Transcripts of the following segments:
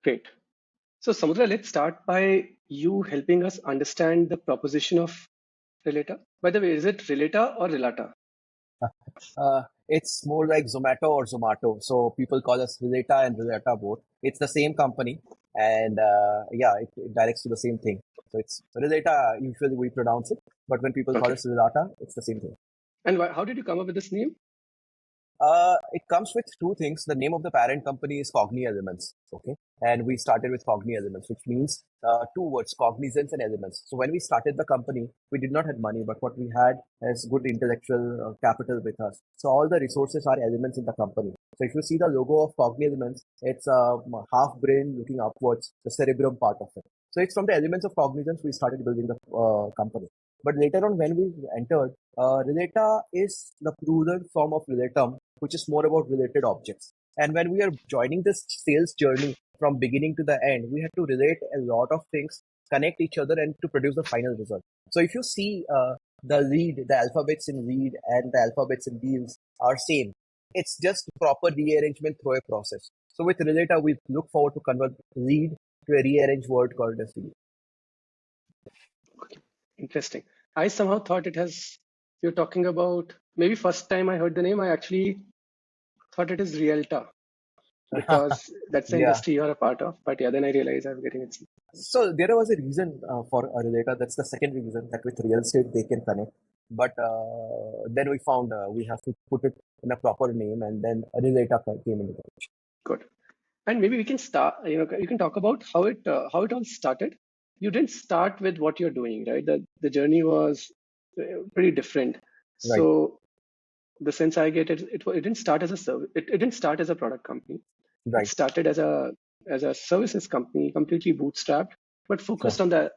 Great. So, Samudra, let's start by you helping us understand the proposition of Relata. By the way, is it Relata or Relata? It's more like Zomato or Zomato. So people call us Relata and Relata both. It's the same company, and it directs to the same thing. So it's Relata. Usually we pronounce it, but when people call Okay. us Relata, it's the same thing. And how did you come up with this name? It comes with two things. The name of the parent company is Cogni Elements. Okay. And we started with Cogni Elements, which means two words, cognizance and elements. So when we started the company, we did not have money, but what we had is good intellectual capital with us. So all the resources are elements in the company. So if you see the logo of Cogni Elements, it's a half brain looking upwards, the cerebrum part of it. So it's from the elements of cognizance we started building the company. But later on, when we entered, Relata is the plural form of relatum, which is more about related objects. And when we are joining this sales journey from beginning to the end, we had to relate a lot of things, connect each other, and to produce the final result. So if you see the alphabets in lead and the alphabets in deals are same. It's just proper rearrangement through a process. So with Relata, we look forward to convert lead to a rearranged word called as deal. Okay. Interesting. I somehow thought you're talking about, maybe first time I heard the name, I actually thought it is Realta because that's the Yeah. industry you're a part of. But yeah, then I realized I'm getting it. So there was a reason for a relator. That's the second reason that with real estate they can connect. But then we found we have to put it in a proper name, and then a relator came into the picture. Good. And maybe we can start, you can talk about how it all started. You didn't start with what you're doing, right? The journey was pretty different. Right, So the sense I get, it didn't start as a service. It didn't start as a product company. It right, started as a services company, completely bootstrapped, but sure. focused on that.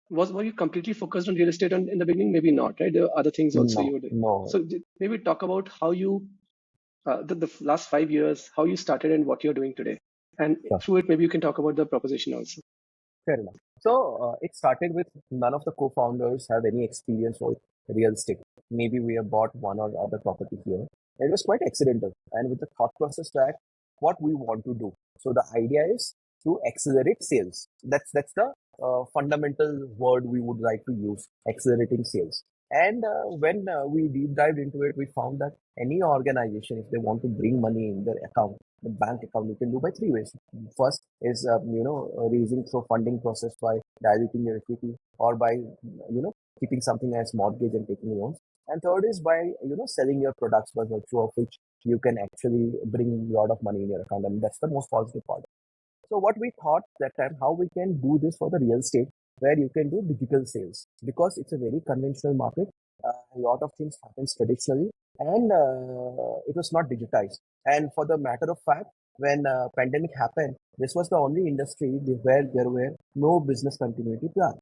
Were you completely focused on real estate in the beginning? Maybe not, right? There were other things also No, you were doing. no, So maybe talk about how you the last 5 years, how you started and what you're doing today. And sure. through it, maybe you can talk about the proposition also. Fair enough. So it started with none of the co-founders have any experience with real estate. Maybe we have bought one or other property here. It was quite accidental, and with the thought process that what we want to do. So the idea is to accelerate sales. That's the fundamental word we would like to use: accelerating sales. And when we deep dived into it, we found that any organization, if they want to bring money in their account, the bank account, you can do by three ways. First is raising through funding process by diluting your equity, or by keeping something as mortgage and taking loans. And third is by selling your products, by virtue of which you can actually bring a lot of money in your account, and that's the most positive part. So what we thought that time, how we can do this for the real estate, where you can do digital sales, because it's a very conventional market. A lot of things happens traditionally, and it was not digitized. And for the matter of fact, when pandemic happened, this was the only industry where there were no business continuity plan.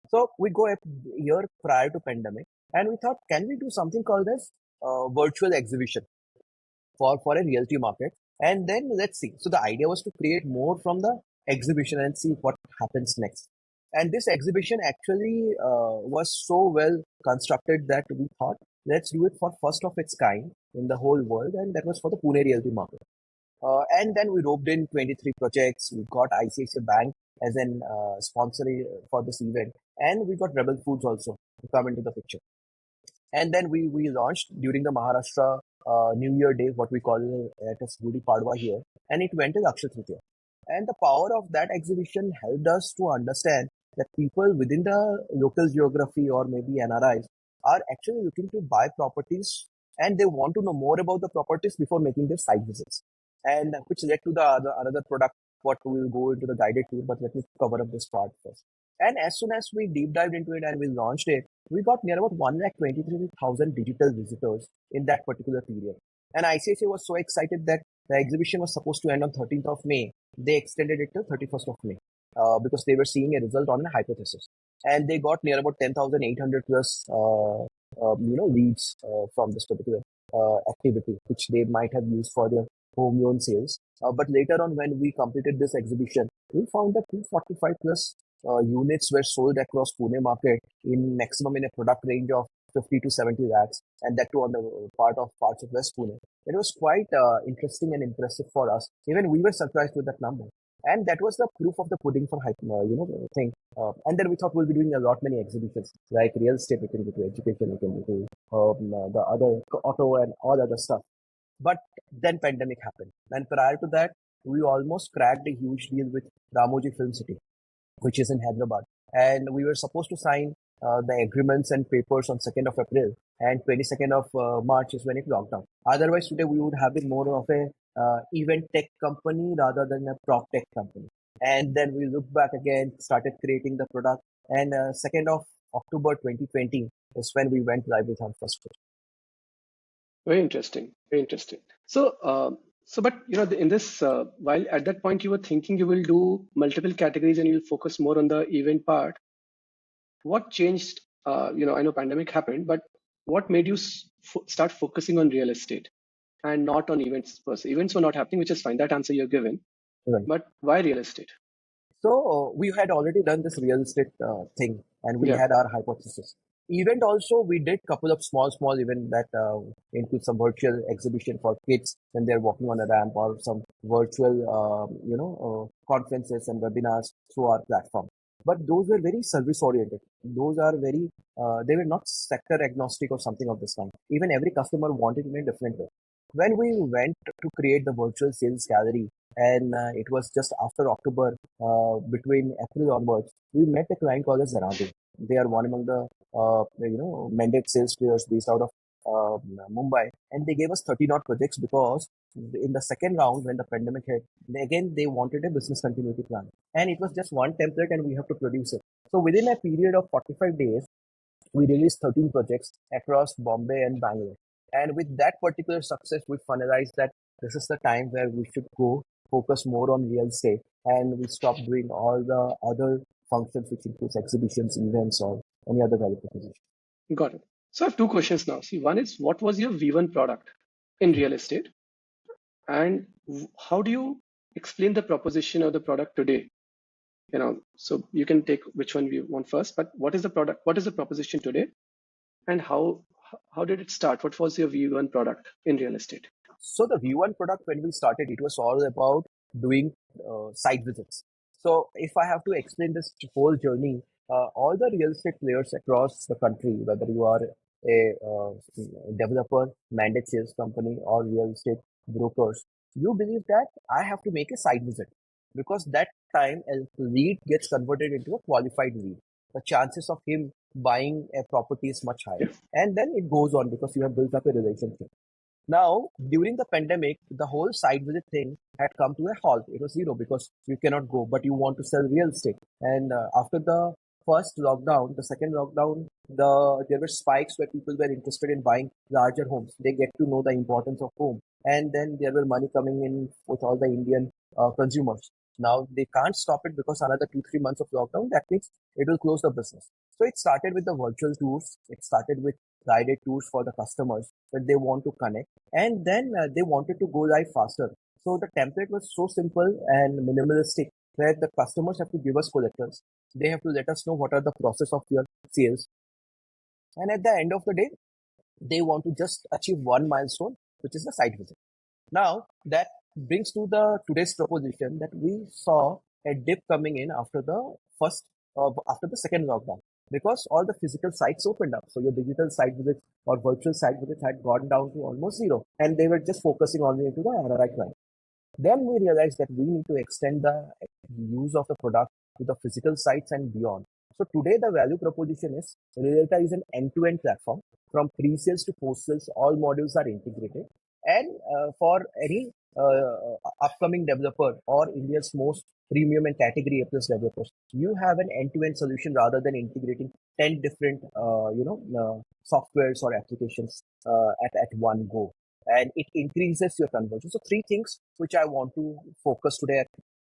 So we go a year prior to pandemic, and we thought, can we do something called as virtual exhibition for a realty market? And then let's see. So the idea was to create more from the exhibition and see what happens next. And this exhibition actually was so well constructed that we thought, let's do it for first of its kind in the whole world, and that was for the Pune realty market. And then we roped in 23 projects. We got ICICI Bank as an sponsor for this event, and we got Rebel Foods also to come into the picture. And then we launched during the Maharashtra New Year Day, what we call it as Gudi Padwa here, and it went to Akshaya Tritiya. And the power of that exhibition helped us to understand that people within the local geography or maybe NRIs are actually looking to buy properties, and they want to know more about the properties before making their site visits. And which led to the another product, what we will go into the guided tour, but let me cover up this part first. And as soon as we deep dived into it and we launched it, we got near about 123,000 digital visitors in that particular period. And ICICI was so excited that the exhibition was supposed to end on 13th of May. They extended it till 31st of May because they were seeing a result on a hypothesis. And they got near about 10,800 plus leads from this particular activity, which they might have used for their home loan sales. But later on, when we completed this exhibition, we found that 245 plus units were sold across Pune market in maximum in a product range of 50 to 70 lakhs, and that too on the parts of West Pune. It was quite interesting and impressive for us. Even we were surprised with that number. And that was the proof of the pudding for thing. And then we thought we'll be doing a lot many exhibitions like real estate, we can do to education, we can do to the other auto and all other stuff. But then pandemic happened, and prior to that, we almost cracked a huge deal with Ramoji Film City, which is in Hyderabad. And we were supposed to sign the agreements and papers on 2nd of April, and 22nd of March is when it locked down. Otherwise, today we would have been more of a event tech company rather than a prop tech company. And then we looked back again, started creating the product, and 2nd of October 2020 is when we went live with our first project. Very interesting. Very interesting. But in this, while at that point you were thinking you will do multiple categories and you'll focus more on the event part, what changed? I know pandemic happened, but what made you start focusing on real estate and not on events per se? Events were not happening, which is fine. That answer you're given. Right. But why real estate? So we had already done this real estate thing, and we Yeah. had our hypothesis. Event also, we did couple of small event that include some virtual exhibition for kids when they're walking on a ramp, or some virtual conferences and webinars through our platform. But those were very service oriented. Those are very they were not sector agnostic or something of this kind. Even every customer wanted in a different way. When we went to create the virtual sales gallery, and it was just after October, between April onwards, we met a client called as Zanadu. They are one among the mandate sales players based out of Mumbai, and they gave us 30 odd projects because in the second round when the pandemic hit, they wanted a business continuity plan, and it was just one template, and we have to produce it. So within a period of 45 days, we released 13 projects across Bombay and Bangalore. And with that particular success, we finalized that this is the time where we should go focus more on real estate, and we stop doing all the other functions, which includes exhibitions, events, or any other value proposition. Got it. So I have two questions now. See, one is what was your V1 product in real estate? And how do you explain the proposition of the product today? So you can take which one you want first, but what is the product? What is the proposition today? And how did it start? What was your V1 product in real estate? So the V1 product, when we started, it was all about doing site visits. So if I have to explain this whole journey, all the real estate players across the country, whether you are a developer, mandate sales company, or real estate brokers, you believe that I have to make a site visit, because that time a lead gets converted into a qualified lead. The chances of him buying a property is much higher. Yeah. And then it goes on because you have built up a relationship. Now, during the pandemic, the whole site visit thing had come to a halt. It was zero because you cannot go, but you want to sell real estate. And after the first lockdown, the second lockdown, there were spikes where people were interested in buying larger homes. They get to know the importance of home, and then there were money coming in with all the Indian consumers. Now they can't stop it because another 2-3 months of lockdown. That means it will close the business. So it started with the virtual tours. It started with guided tours for the customers that they want to connect, and then they wanted to go live faster. So the template was so simple and minimalistic where the customers have to give us collaterals. They have to let us know what are the process of your sales. And at the end of the day, they want to just achieve one milestone, which is the site visit. Now that brings to the today's proposition that we saw a dip coming in after the second lockdown, because all the physical sites opened up. So your digital site visits or virtual site visits had gone down to almost zero, and they were just focusing only into the NRI client. Then we realized that we need to extend the use of the product to the physical sites and beyond. So today the value proposition is Relata is an end-to-end platform from pre-sales to post-sales. All modules are integrated, and for any upcoming developer or India's most premium and category A plus developers, you have an end-to-end solution rather than integrating 10 different softwares or applications at one go, and it increases your conversion. So three things which I want to focus today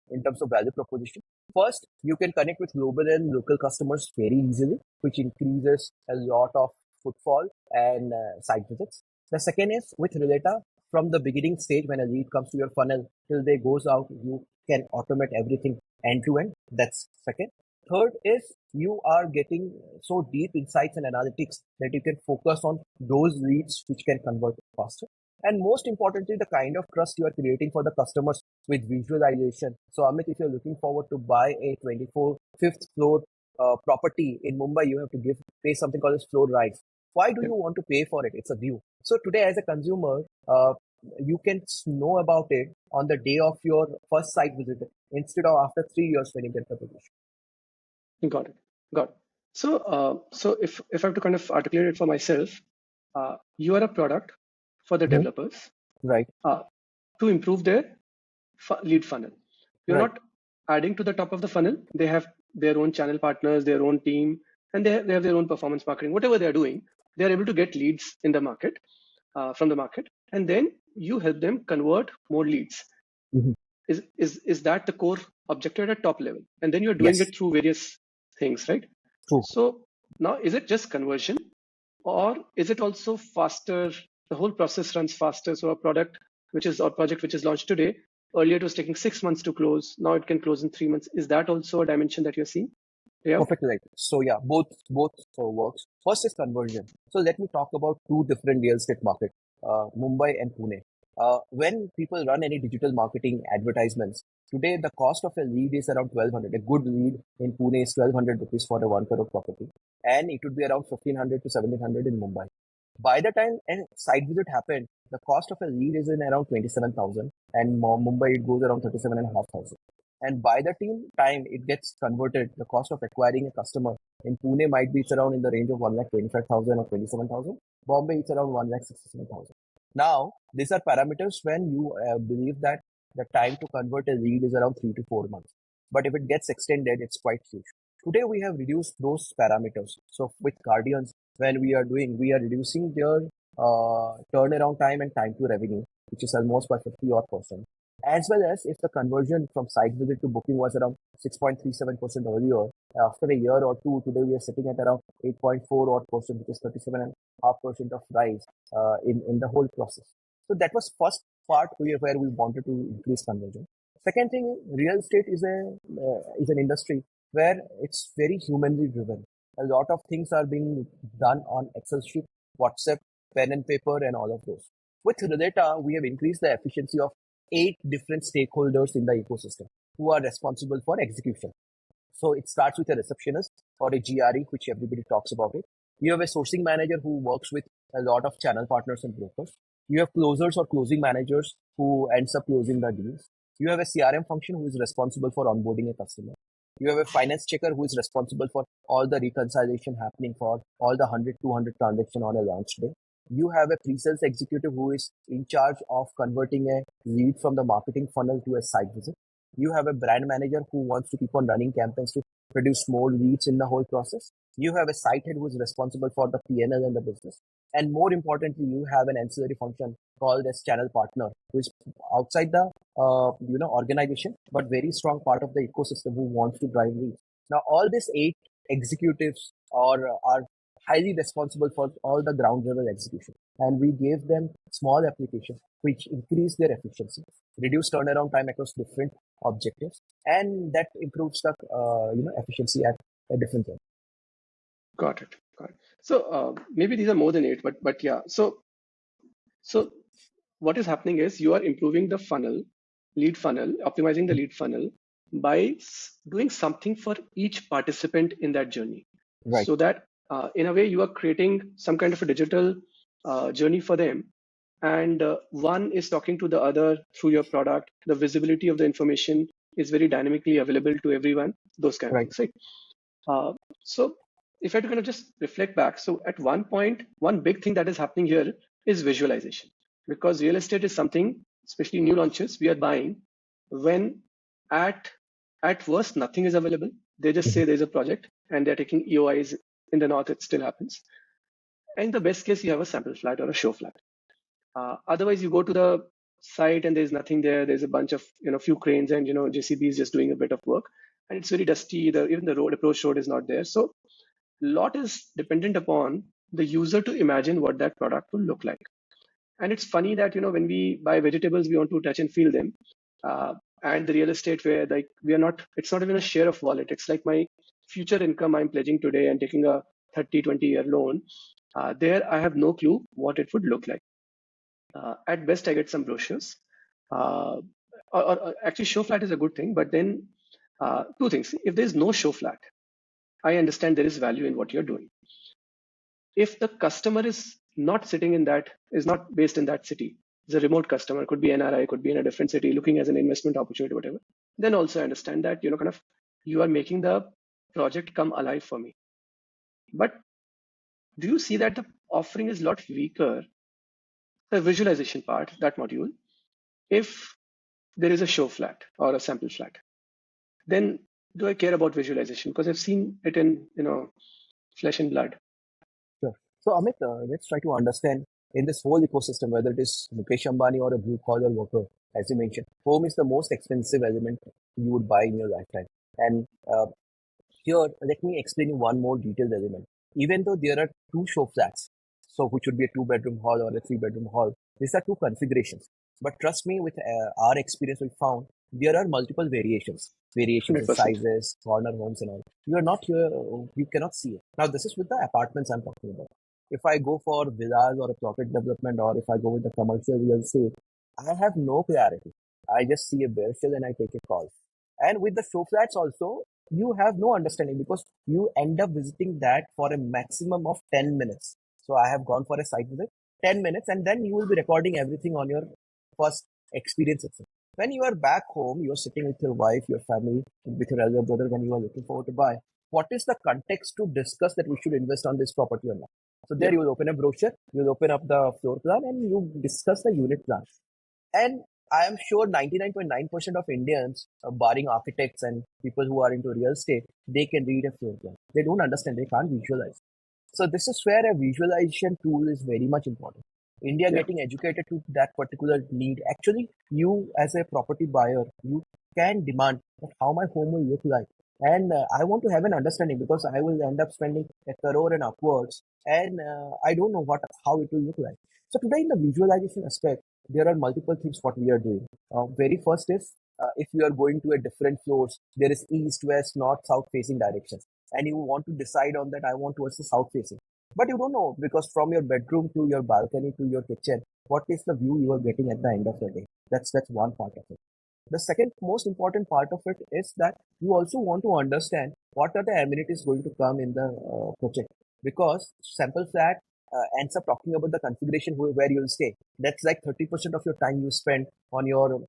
in terms of value proposition. First, you can connect with global and local customers very easily, which increases a lot of footfall and site visits. The second is with Relata, from the beginning stage when a lead comes to your funnel till they goes out, you can automate everything end to end. That's second. Third is you are getting so deep insights and analytics that you can focus on those leads which can convert faster. And most importantly, the kind of trust you are creating for the customers with visualization. So, Amit, if you're looking forward to buy a 24 fifth floor property in Mumbai, you have to pay something called as floor rights. Why do Yeah, you want to pay for it? It's a view. So today, as a consumer, you can know about it on the day of your first site visit instead of after 3 years when you get the position. got it. Got it. So if I have to kind of articulate it for myself, you are a product for the Mhm. developers Right, uh, to improve their lead funnel. You're right. not adding to the top of the funnel. They have their own channel partners, their own team, and they have their own performance marketing. Whatever they're doing, they're able to get leads in the market, from the market, and then you help them convert more leads. Mhm. Is that the core objective at a top level? And then you're doing Yes, it through various things, right? true. So now, is it just conversion, or is it also faster? The whole process runs faster. So a product which is or project which is launched today, earlier it was taking 6 months to close. Now it can close in 3 months. Is that also a dimension that you're seeing play out? Perfectly right. So yeah, both works. First is conversion. So let me talk about two different real estate market, Mumbai and Pune. When people run any digital marketing advertisements, today the cost of a lead is around 1200. A good lead in Pune is 1200 rupees for a 1 crore property, and it would be around 1500 to 1700 in Mumbai. By the time a site visit happened, the cost of a lead is in around 27,000, and Mumbai it goes around 37,500. And by the time it gets converted, the cost of acquiring a customer in Pune might be it's around in the range of 1,25,000 or 27,000. Bombay it's around 1,67,000. Now these are parameters when you believe that the time to convert a lead is around 3 to 4 months. But if it gets extended, it's quite huge. Today we have reduced those parameters. So with Guardians, when we are reducing their turnaround time and time to revenue, which is almost by 50 odd percent, as well as if the conversion from site visit to booking was around 6.37% earlier, after a year or two, today we are sitting at around 8.4 odd percent, which is 37.5% of rise in the whole process. So that was first part where we wanted to increase conversion. Second thing, real estate is an industry where it's very humanly driven. A lot of things are being done on Excel sheet, WhatsApp, pen and paper, and all of those. With Relata, we have increased the efficiency of 8 different stakeholders in the ecosystem who are responsible for execution. So it starts with a receptionist or a GRE, which everybody talks about it. You have a sourcing manager who works with a lot of channel partners and brokers. You have closers or closing managers who ends up closing the deals. You have a CRM function who is responsible for onboarding a customer. You have a finance checker who is responsible for all the reconciliation happening for all the 100, 200 transactions on a launch day. You have a pre-sales executive who is in charge of converting a lead from the marketing funnel to a site visit. You have a brand manager who wants to keep on running campaigns to produce more leads in the whole process. You have a site head who is responsible for the P&L and the business. And more importantly, you have an ancillary function called as channel partner, who is outside the organization, but very strong part of the ecosystem who wants to drive leads. Now, all these 8 executives are highly responsible for all the ground level execution, and we gave them small applications which increase their efficiency, reduce turnaround time across different objectives, and that improves the efficiency at a different level. Got it. Got it. So maybe these are more than eight, but yeah. So what is happening is you are improving the funnel, lead funnel, optimizing the lead funnel by doing something for each participant in that journey, Right, so that in a way you are creating some kind of a digital journey for them, and one is talking to the other through your product. The visibility of the information is very dynamically available to everyone. Those kind of right. things, right? Uh, so if I had to kind of just reflect back, so at one point, one big thing that is happening here is visualization, because real estate is something, especially new launches, we are buying when at at worst nothing is available. They just Mhm. say there's a project and they're taking EOIs. In the north, it still happens. And in the best case, you have a sample flat or a show flat. Otherwise, you go to the site and there's nothing there. There's a bunch of few cranes and JCBs just doing a bit of work, and it's very dusty. Even the road approach road is not there. So lot is dependent upon the user to imagine what that product will look like. And it's funny that when we buy vegetables, we want to touch and feel them. Uh, and the real estate where like we are not, it's not even a share of wallet. It's like my future income I'm pledging today and taking a 30, 20-year loan. There, I have no clue what it would look like. At best, I get some brochures. Or actually, show flat is a good thing, but then two things. If there's no show flat, I understand there is value in what you're doing. If the customer is not sitting in that, is not based in that city, is a remote customer, could be NRI, could be in a different city, looking as an investment opportunity, whatever, then also I understand that, kind of you are making the project come alive for me. But do you see that the offering is a lot weaker, the visualization part, that module, if there is a show flat or a sample flat? Then do I care about visualization? Because I've seen it in, flesh and blood. Sure. So, Amit, let's try to understand in this whole ecosystem, whether it is Mukesh Ambani or a blue collar worker, as you mentioned, home is the most expensive element you would buy in your lifetime. And here, let me explain you one more detailed element. Even though there are two show flats, so which would be a 2 bedroom hall or a 3 bedroom hall, these are two configurations. But trust me, with our experience, we found there are multiple variations in 100%. sizes, corner homes, and all. You are not here, you cannot see it. Now, this is with the apartments I'm talking about. If I go for villas or a plotted development, or if I go with the commercial real estate, I have no clarity. I just see a bare shell and I take a call. And with the show flats also, you have no understanding because you end up visiting that for a maximum of 10 minutes. So I have gone for a site visit, 10 minutes, and then you will be recording everything on your first experience itself. When you are back home, you are sitting with your wife, your family, with your elder brother when you are looking forward to buy. What is the context to discuss that we should invest on this property or not? So there Yeah. you will open a brochure, you will open up the floor plan and you discuss the unit plan. And I am sure 99.9% of Indians, barring architects and people who are into real estate, they can read a floor plan. They don't understand, they can't visualize. So this is where a visualization tool is very much important. India Yeah. getting educated to that particular need. Actually, you as a property buyer, you can demand that how my home will look like. And I want to have an understanding because I will end up spending a crore and upwards, and I don't know how it will look like. So today in the visualization aspect, there are multiple things what we are doing. Very first is if you are going to a different floors, there is east, west, north, south facing directions, and you want to decide on that. I want towards the south facing, but you don't know because from your bedroom to your balcony to your kitchen, what is the view you are getting at the end of the day? That's one part of it. The second most important part of it is that you also want to understand what are the amenities going to come in the project, because sample flat ends up talking about the configuration where you'll stay. That's like 30% of your time you spend on your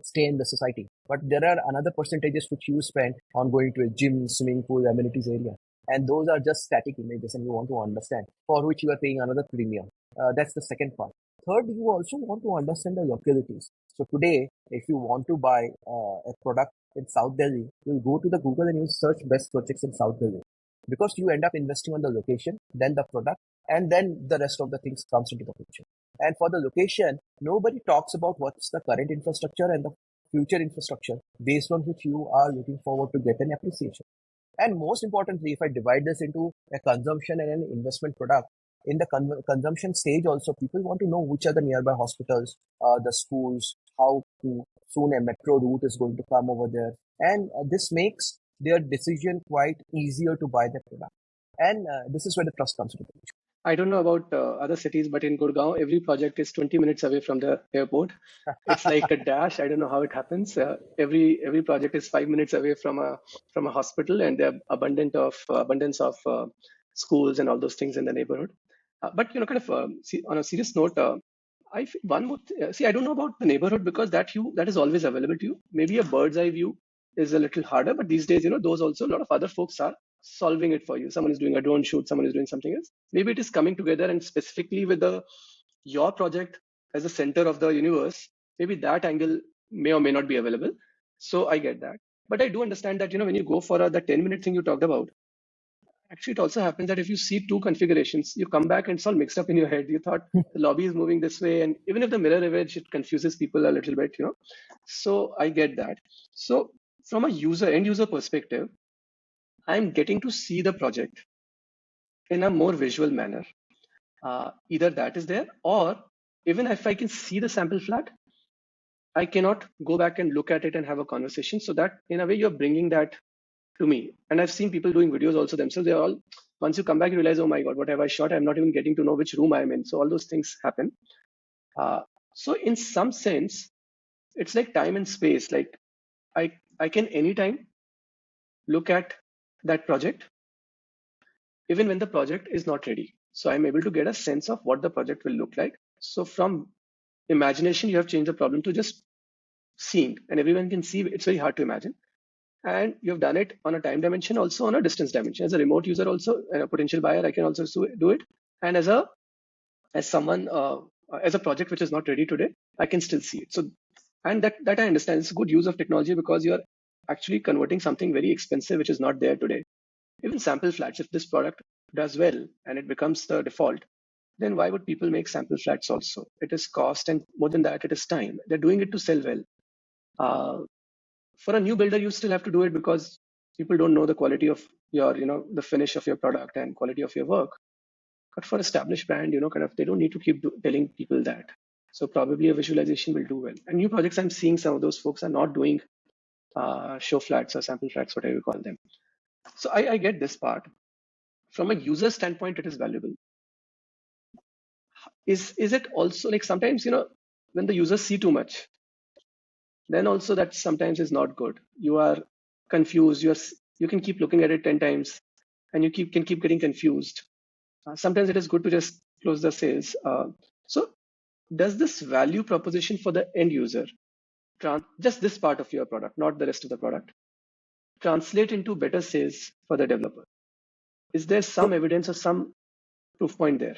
stay in the society. But there are another percentages which you spend on going to a gym, swimming pool, amenities area. And those are just static images and you want to understand for which you are paying another premium. That's the second part. Third, you also want to understand the localities. So today, if you want to buy a product in South Delhi, you'll go to the Google and you'll search best projects in South Delhi because you end up investing on the location, then the product, and then the rest of the things comes into the picture. And for the location, nobody talks about what's the current infrastructure and the future infrastructure based on which you are looking forward to get an appreciation. And most importantly, if I divide this into a consumption and an investment product, in the consumption stage also, people want to know which are the nearby hospitals, the schools, how to soon a metro route is going to come over there. And this makes their decision quite easier to buy the product. And this is where the trust comes into play. I don't know about other cities, but in Gurgaon, every project is 20 minutes away from the airport. It's like a dash. I don't know how it happens. Every project is 5 minutes away from a hospital, and there are abundance of schools and all those things in the neighborhood. But kind of on a serious note, one more see. I don't know about the neighborhood because that is always available to you. Maybe a bird's eye view is a little harder, but these days, those also a lot of other folks are solving it for you. Someone is doing a drone shoot, someone is doing something else. Maybe it is coming together, and specifically with the your project as the center of the universe, maybe that angle may or may not be available. So I get that. But I do understand that, when you go for the 10-minute thing you talked about, actually it also happens that if you see two configurations, you come back and it's all mixed up in your head. You thought the lobby is moving this way, and even if the mirror image, it confuses people a little bit. So I get that. So from a end user perspective, I'm getting to see the project in a more visual manner. Either that is there, or even if I can see the sample flat, I cannot go back and look at it and have a conversation. So that in a way you're bringing that to me. And I've seen people doing videos also themselves. They're all, once you come back, you realize, oh my God, what have I shot? I'm not even getting to know which room I'm in. So all those things happen. So in some sense, it's like time and space. Like I can anytime look at that project, even when the project is not ready. So I'm able to get a sense of what the project will look like. So from imagination, you have changed the problem to just seeing, and everyone can see. It's very hard to imagine. And you've done it on a time dimension, also on a distance dimension. As a remote user, also, and a potential buyer, I can also do it. And as someone as a project which is not ready today, I can still see it. So, and that I understand, it's a good use of technology because you're actually converting something very expensive which is not there today. Even sample flats, if this product does well and it becomes the default, then why would people make sample flats also? It is cost, and more than that, it is time. They're doing it to sell well. uh, for a new builder, you still have to do it because people don't know the quality of your, the finish of your product and quality of your work. But for established brand, kind of, they don't need to keep telling people that. So probably a visualization will do well. And new projects, I'm seeing some of those folks are not doing show flats or sample flats, whatever you call them. So I get this part. From a user standpoint, it is valuable. Is it also like sometimes, when the users see too much, then also that sometimes is not good. You are confused. You can keep looking at it 10 times and you can keep getting confused. Sometimes it is good to just close the sales. So does this value proposition for the end user, just this part of your product, not the rest of the product, translate into better sales for the developer? Is there some So, evidence or some proof point there?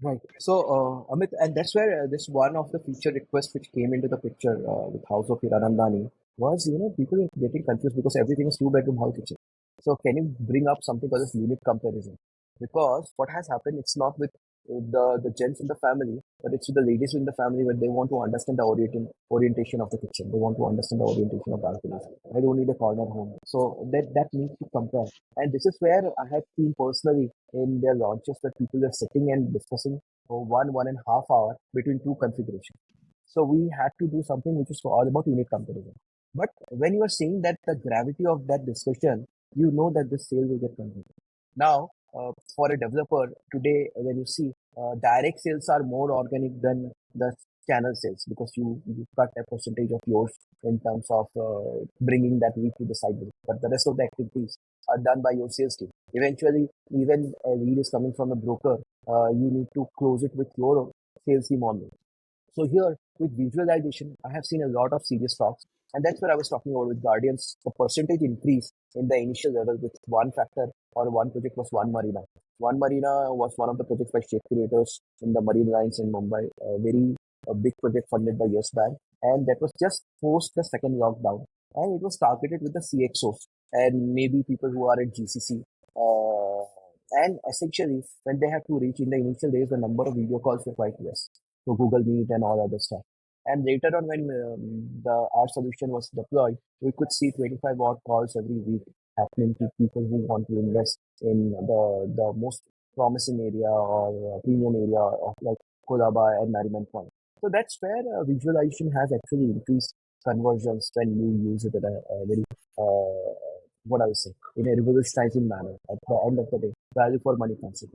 right. So, Amit, and that's where this one of the feature requests which came into the picture with House of Hiranandani was, people are getting confused because everything is two-bedroom house kitchen. So, can you bring up something called as unit comparison? Because what has happened, it's not with the gents in the family, but it's with the ladies in the family when they want to understand the orientation of the kitchen. They want to understand the orientation of balconies. I don't need a corner home. So that needs to compare. And this is where I have seen personally in their launches that people are sitting and discussing for 1.5 hour between two configurations. So we had to do something which is all about unit comparison. But when you are seeing that the gravity of that discussion, you know that the sale will get completed. Now, for a developer today, when you see direct sales are more organic than the channel sales because you cut a percentage of yours in terms of bringing that lead to the site, but the rest of the activities are done by your sales team. Eventually, even a lead is coming from a broker, you need to close it with your sales team only. So here with visualization, I have seen a lot of serious talks, and that's where I was talking about with Guardians. The percentage increase in the initial level with one factor or one project was One Marina. One Marina was one of the projects by shape creators in the marine lines in Mumbai, a very big project funded by Yes Bank, and that was just post the second lockdown, and it was targeted with the CXOs and maybe people who are at GCC. And essentially, when they have to reach in the initial days, the number of video calls were quite less. So Google Meet and all other stuff. And later on, when our solution was deployed, we could see 25 odd calls every week happening to people who want to invest in the most promising area or premium area of like Kolaba and Nariman Point. So that's where visualization has actually increased conversions when you use it in a very what I would say in a revolutionizing manner at the end of the day, value for money concept.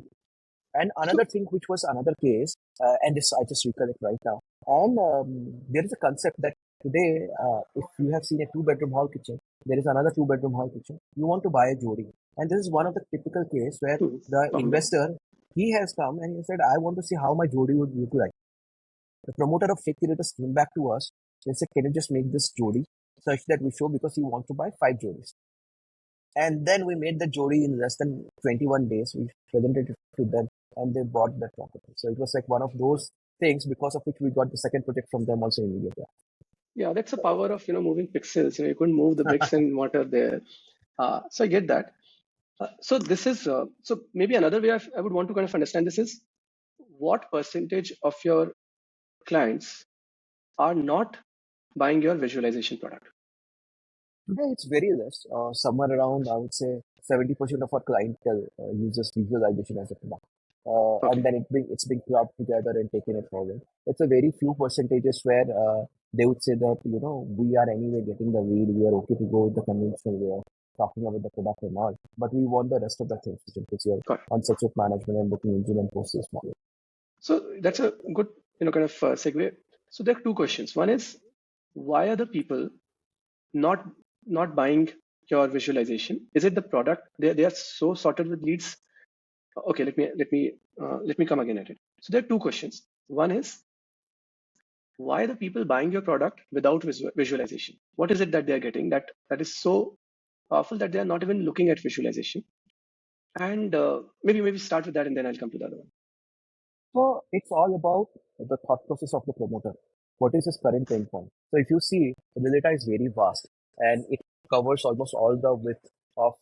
And So another thing, which was another case, and this I just recollect right now. And there is a concept that today, if you have seen a two-bedroom hall kitchen, there is another two-bedroom hall kitchen. You want to buy a jodi, and this is one of the typical case where the Bombay. investor he has come and he said, "I want to see how my jodi would look like." The promoter of Shape Curators came back to us and said, "Can you just make this jodi such that we show because he wants to buy 5 jodis?" And then we made the jodi in less than 21 days. We presented it to them and they bought that property. So it was like one of those things because of which we got the second project from them also immediately. Yeah, that's the power of moving pixels. You couldn't move the bricks and mortar there. So I get that. So this is so maybe another way I would want to kind of understand this is what percentage of your clients are not buying your visualization product? Today it's very less. Somewhere around, I would say 70% of our clientele uses visualization as a product. And Okay, then it's been clubbed together and taken it forward. It's a very few percentages where they would say that, we are anyway getting the lead. We are okay to go with the conventional way of talking about the product and all. But we want the rest of the things, which includes your got it. on-subject management and booking engine and post-sales model. So that's a good kind of segue. So there are two questions. One is, why are the people not not buying your visualization? Is it the product? They are so sorted with leads. Okay, let me come again at it. So there are two questions. One is, why are the people buying your product without visualization? What is it that they are getting that is so powerful that they are not even looking at visualization? And maybe start with that, and then I'll come to the other one. So it's all about the thought process of the promoter. What is his current pain point? So if you see, Relata is very vast and it covers almost all the width of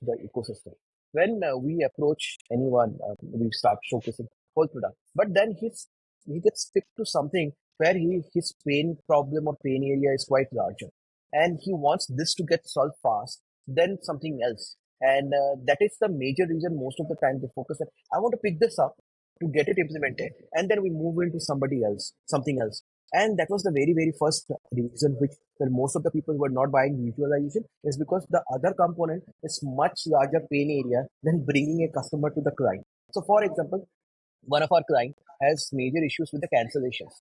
the ecosystem. When we approach anyone, we start showcasing whole product. But then he gets stick to something where his pain problem or pain area is quite larger, and he wants this to get solved fast. Then something else, and that is the major reason most of the time they focus that I want to pick this up to get it implemented, and then we move into something else. And that was the very very first reason which where most of the people were not buying visualization, is because the other component is much larger pain area than bringing a customer to the client. So for example, one of our client has major issues with the cancellations,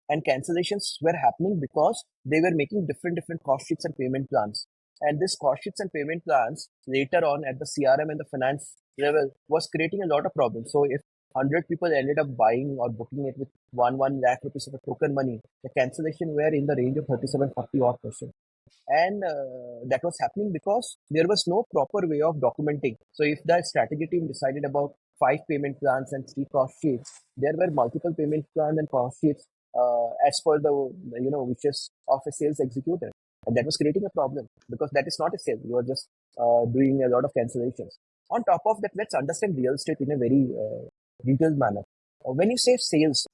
and cancellations were happening because they were making different cost sheets and payment plans, and this cost sheets and payment plans later on at the crm and the finance level was creating a lot of problems. So if 100 people ended up buying or booking it with 1 lakh rupees of a token money, the cancellation were in the range of 37-40 odd percent. And that was happening because there was no proper way of documenting. So if the strategy team decided about 5 payment plans and 3 cost sheets, there were multiple payment plans and cost sheets as per the wishes of a sales executive, and that was creating a problem because that is not a sale. You are just doing a lot of cancellations. On top of that, let's understand real estate in a very detailed manner. When you say sales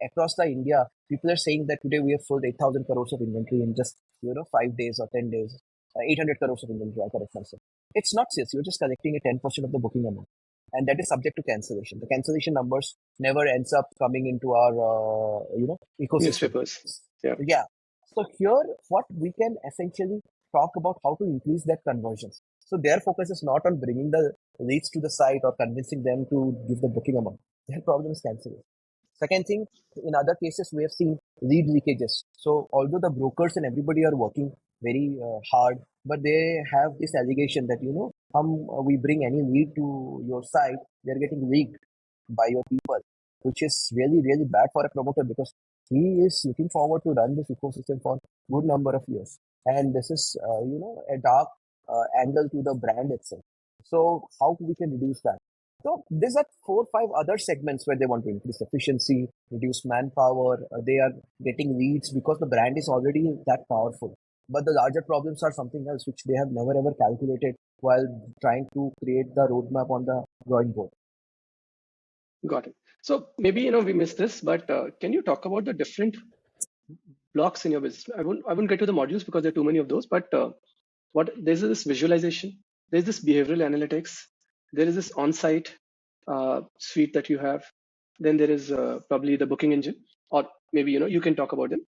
across the India, people are saying that today we have sold 8,000 crores of inventory in just 5 days or 10 days. 800 crores of inventory, I correct myself. It's not sales. You're just collecting a 10% of the booking amount, and that is subject to cancellation. The cancellation numbers never ends up coming into our ecosystem. Newspapers. Yeah. Yeah. So here, what we can essentially talk about how to increase that conversions. So their focus is not on bringing the leads to the site or convincing them to give the booking amount. Their problem is cancellation. Second thing, in other cases, we have seen lead leakages. So although the brokers and everybody are working very hard, but they have this allegation that we bring any lead to your site, they're getting leaked by your people, which is really really bad for a promoter because he is looking forward to run this ecosystem for good number of years, and this is a dark angle to the brand itself. So how we can reduce that? So there's are 4 or 5 other segments where they want to increase efficiency, reduce manpower. They are getting leads because the brand is already that powerful. But the larger problems are something else which they have never ever calculated while trying to create the roadmap on the drawing board. Got it. So maybe we missed this, but can you talk about the different blocks in your business? I won't get to the modules because there are too many of those. But what there's this visualization, there's this behavioral analytics, there is this on-site suite that you have. Then there is probably the booking engine, or maybe you can talk about them.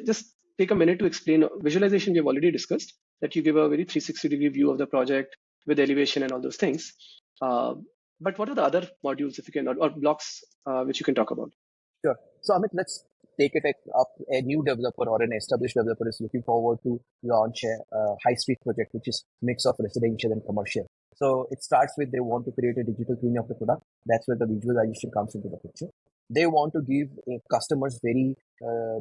Just take a minute to explain visualization. We have already discussed that you give a very 360-degree view of the project with elevation and all those things. Uh, but what are the other modules, if you can, or blocks which you can talk about? Sure. So Amit, let's take it up. A new developer or an established developer is looking forward to launch a high street project, which is mix of residential and commercial. So it starts with they want to create a digital twin of the product. That's where the visualization comes into the picture. They want to give customers very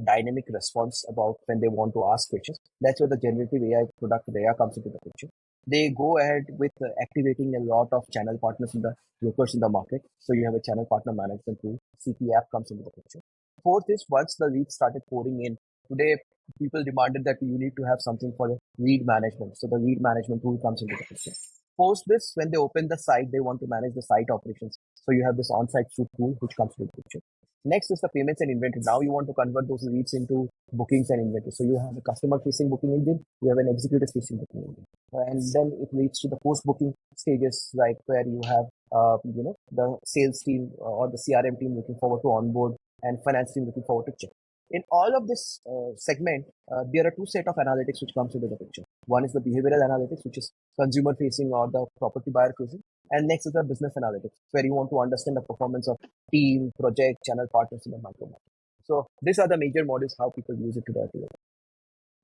dynamic response about when they want to ask questions. That's where the generative AI product Rhea comes into the picture. They go ahead with activating a lot of channel partners in the brokers in the market. So you have a channel partner management tool. CP app comes into the picture. Fourth is once the leads started pouring in, today people demanded that you need to have something for the lead management. So the lead management tool comes into the picture. Post this, when they open the site, they want to manage the site operations. So you have this on-site suite tool which comes into the picture. Next is the payments and inventory. Now you want to convert those leads into bookings and inventory. So you have a customer-facing booking engine, you have an executive-facing booking engine, and then it leads to the post-booking stages, like where you have the sales team or the CRM team looking forward to onboard, and finance team looking forward to check. In all of this segment, there are 2 set of analytics which comes into the picture. One is the behavioral analytics, which is consumer facing or the property buyer facing. And next is the business analytics, where you want to understand the performance of team, project, channel partners in the micro market. So these are the major models how people use it today.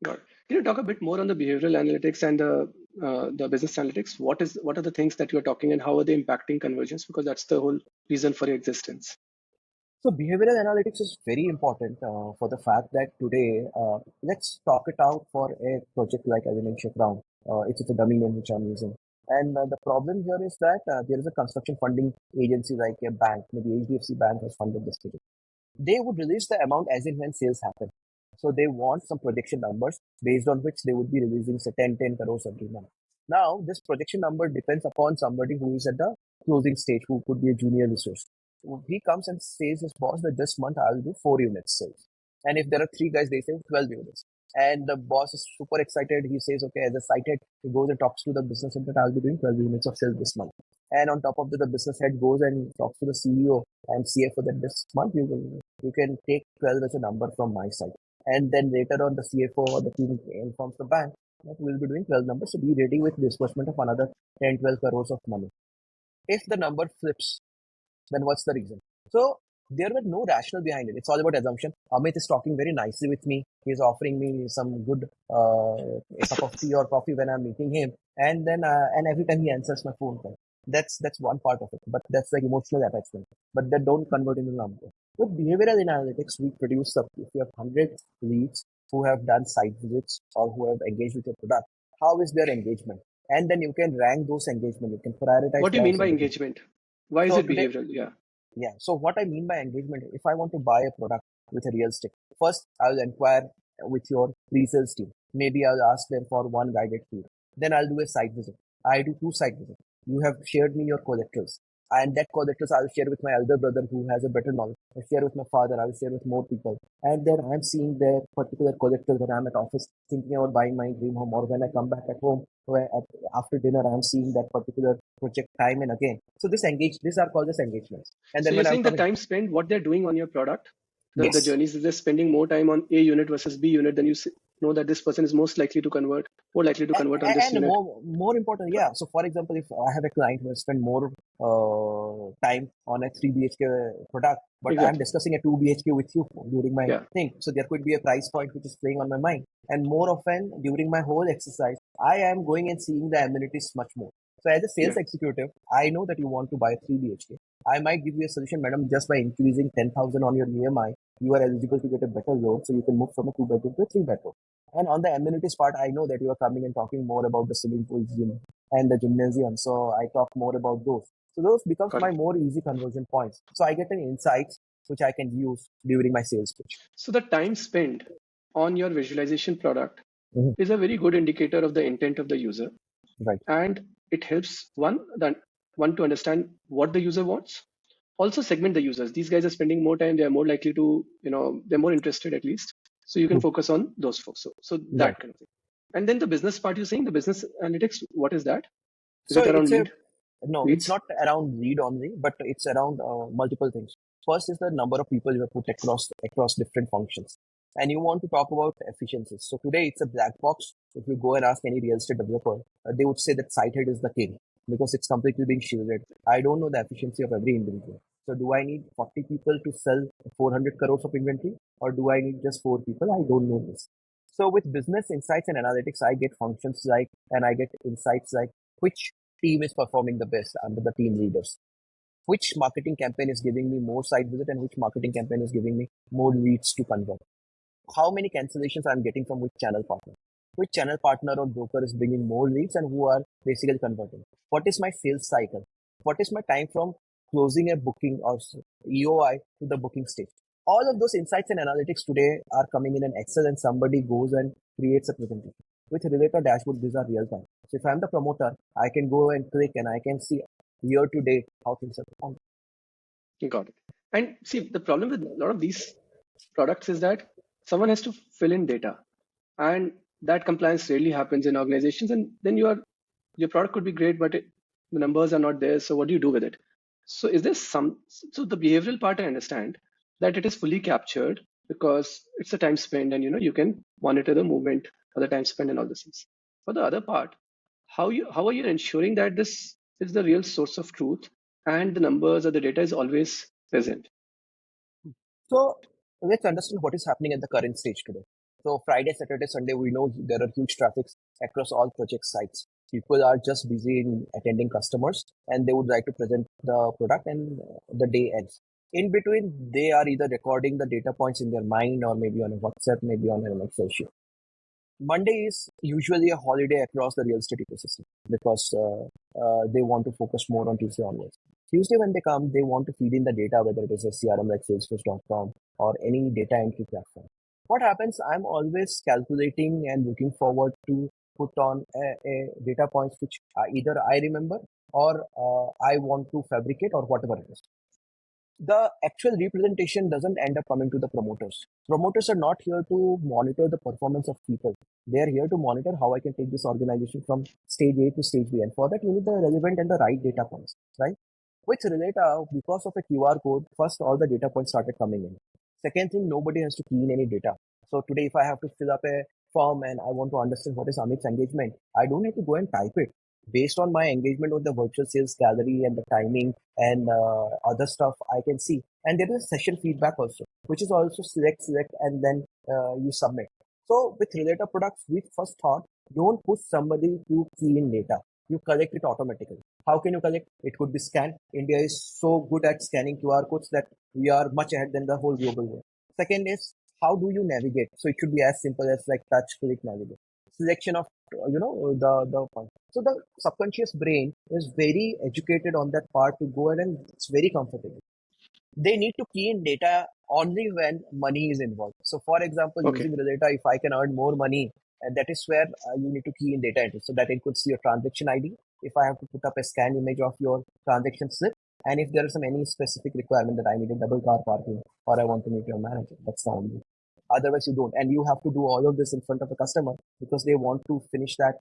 Got it. Can you talk a bit more on the behavioral analytics and the business analytics? What are the things that you're talking and how are they impacting conversions? Because that's the whole reason for your existence. So behavioral analytics is very important for the fact that today, let's talk it out for a project like as I mentioned round. It's a dummy name which I'm using. And the problem here is that there is a construction funding agency like a bank, maybe HDFC Bank has funded this project. They would release the amount as in when sales happen. So they want some projection numbers based on which they would be releasing say 10 crores every month. Now, this projection number depends upon somebody who is at the closing stage, who could be a junior resource. He comes and says his boss that this month I'll do 4 units sales. And if there are three guys, they say 12 units. And the boss is super excited. He says, okay, as a site head, he goes and talks to the business head that I'll be doing 12 units of sales this month. And on top of that, the business head goes and talks to the CEO and CFO that this month you can take 12 as a number from my side. And then later on, the CFO or the team informs the bank that we'll be doing 12 numbers. So be ready with disbursement of another 10, 12 crores of money. If the number flips, then what's the reason? So there was no rationale behind it. It's all about assumption. Amit is talking very nicely with me. He's offering me some good a cup of tea or coffee when I'm meeting him, and every time he answers my phone call. That's one part of it, but that's like emotional attachment. But that don't convert into number. With behavioral analytics, we produce some. If you have 100 leads who have done site visits or who have engaged with your product, how is their engagement? And then you can rank those engagement. You can prioritize What do you mean those by engagement. engagement? Why is So it today, behavioral? Yeah. yeah. So what I mean by engagement, if I want to buy a product with a real estate, first I'll inquire with your pre-sales team. Maybe I'll ask them for one guided tour. Then I'll do a site visit. I do 2 site visits. You have shared me your collaterals. And that collaterals I'll share with my elder brother who has a better knowledge. I'll share with my father. I'll share with more people. And then I'm seeing their particular collateral when I'm at office thinking about buying my dream home, or when I come back at home, where after dinner I'm seeing that particular project time and again. So these are called as engagements. And So then you're when I'm saying the coming, time spent, what they're doing on your product, the yes, journeys, is they're spending more time on A unit versus B unit, then know that this person is most likely to convert, more likely to convert on this and unit. more important, yeah. So for example, if I have a client who has spent more time on a 3 BHK product, but I'm Exactly. discussing a 2 BHK with you during my Yeah. thing, so there could be a price point which is playing on my mind. And more often during my whole exercise, I am going and seeing the amenities much more. So as a sales Yeah. executive, I know that you want to buy a 3 BHK. I might give you a solution, madam, just by increasing 10,000 on your EMI, you are eligible to get a better loan, so you can move from a 2 bedroom to a 3 bedroom. And on the amenities part, I know that you are coming and talking more about the swimming pool, gym, and the gymnasium. So I talk more about those. So those becomes Got my it. more easy conversion points. So I get an insights which I can use during my sales pitch. So the time spent on your visualization product Mhm. is a very good indicator of the intent of the user, Right. and it helps one to understand what the user wants. Also segment the users. These guys are spending more time. They are more likely to, they're more interested at least. So you can True. focus on those folks. So Right. that kind of thing. And then the business part, you're saying the business analytics. What is that? Is So it around it's a no, it's leads? not around lead only, but it's around multiple things. First is the number of people you have put across different functions, and you want to talk about efficiencies. So today it's a black box. If you go and ask any real estate developer, they would say that site head is the king because it's completely being shielded. I don't know the efficiency of every individual. So do I need 40 people to sell 400 crores of inventory, or do I need just 4 people? I don't know this. So with business insights and analytics, I get functions like, and I get insights like which team is performing the best under the team leaders, which marketing campaign is giving me more site visit, and which marketing campaign is giving me more leads to convert, how many cancellations I'm getting from which channel partner, which channel partner or broker is bringing more leads and who are basically converting, what is my sales cycle, what is my time from closing a booking or EOI to the booking stage. All of those insights and analytics today are coming in an Excel, and somebody goes and creates a presentation. With Relata dashboard, these are real time. So if I'm the promoter, I can go and click and I can see year to date how things are performing. Got it. And see, the problem with a lot of these products is that someone has to fill in data, and that compliance rarely happens in organizations. And then your product could be great, but the numbers are not there. So what do you do with it? So is there some? So the behavioral part, I understand that it is fully captured because it's a time spent, and you can monitor the movement or the time spent and all these things. For the other part, how are you ensuring that this is the real source of truth and the numbers or the data is always present? So Let's understand what is happening at the current stage today. So Friday, Saturday, Sunday, we know there are huge traffics across all project sites. People are just busy in attending customers and they would like to present the product and the day ends. In between, they are either recording the data points in their mind or maybe on a WhatsApp, maybe on an Excel sheet. Monday is usually a holiday across the real estate ecosystem because they want to focus more on Tuesday onwards. Tuesday, when they come, they want to feed in the data, whether it is a CRM like Salesforce.com or any data entry platform. What happens? I'm always calculating and looking forward to put on a data points which either I remember or I want to fabricate or whatever it is. The actual representation doesn't end up coming to the promoters. Promoters are not here to monitor the performance of people. They are here to monitor how I can take this organization from stage A to stage B. And for that, you need the relevant and the right data points, right? With Relata, because of a QR code, first all the data points started coming in. Second thing, nobody has to key in any data. So today, if I have to fill up a form and I want to understand what is Amit's engagement, I don't need to go and type it. Based on my engagement with the virtual sales gallery and the timing and other stuff I can see. And there is session feedback also, which is also select, and then you submit. So with Relata products, we first thought, don't push somebody to key in data. You collect it automatically. How can you collect? It could be scanned. India is so good at scanning QR codes that we are much ahead than the whole global world. Second is, how do you navigate? So it should be as simple as like touch, click, navigate. Selection of, the point. So the subconscious brain is very educated on that part to go ahead and it's very comfortable. They need to key in data only when money is involved. So for example, Okay. using Relata, if I can earn more money, and that is where you need to key in data entry. So that includes your transaction ID. If I have to put up a scan image of your transaction slip, and if there is some any specific requirement that I need a double car parking or I want to meet your manager, that's the only. Otherwise, you don't, and you have to do all of this in front of the customer because they want to finish that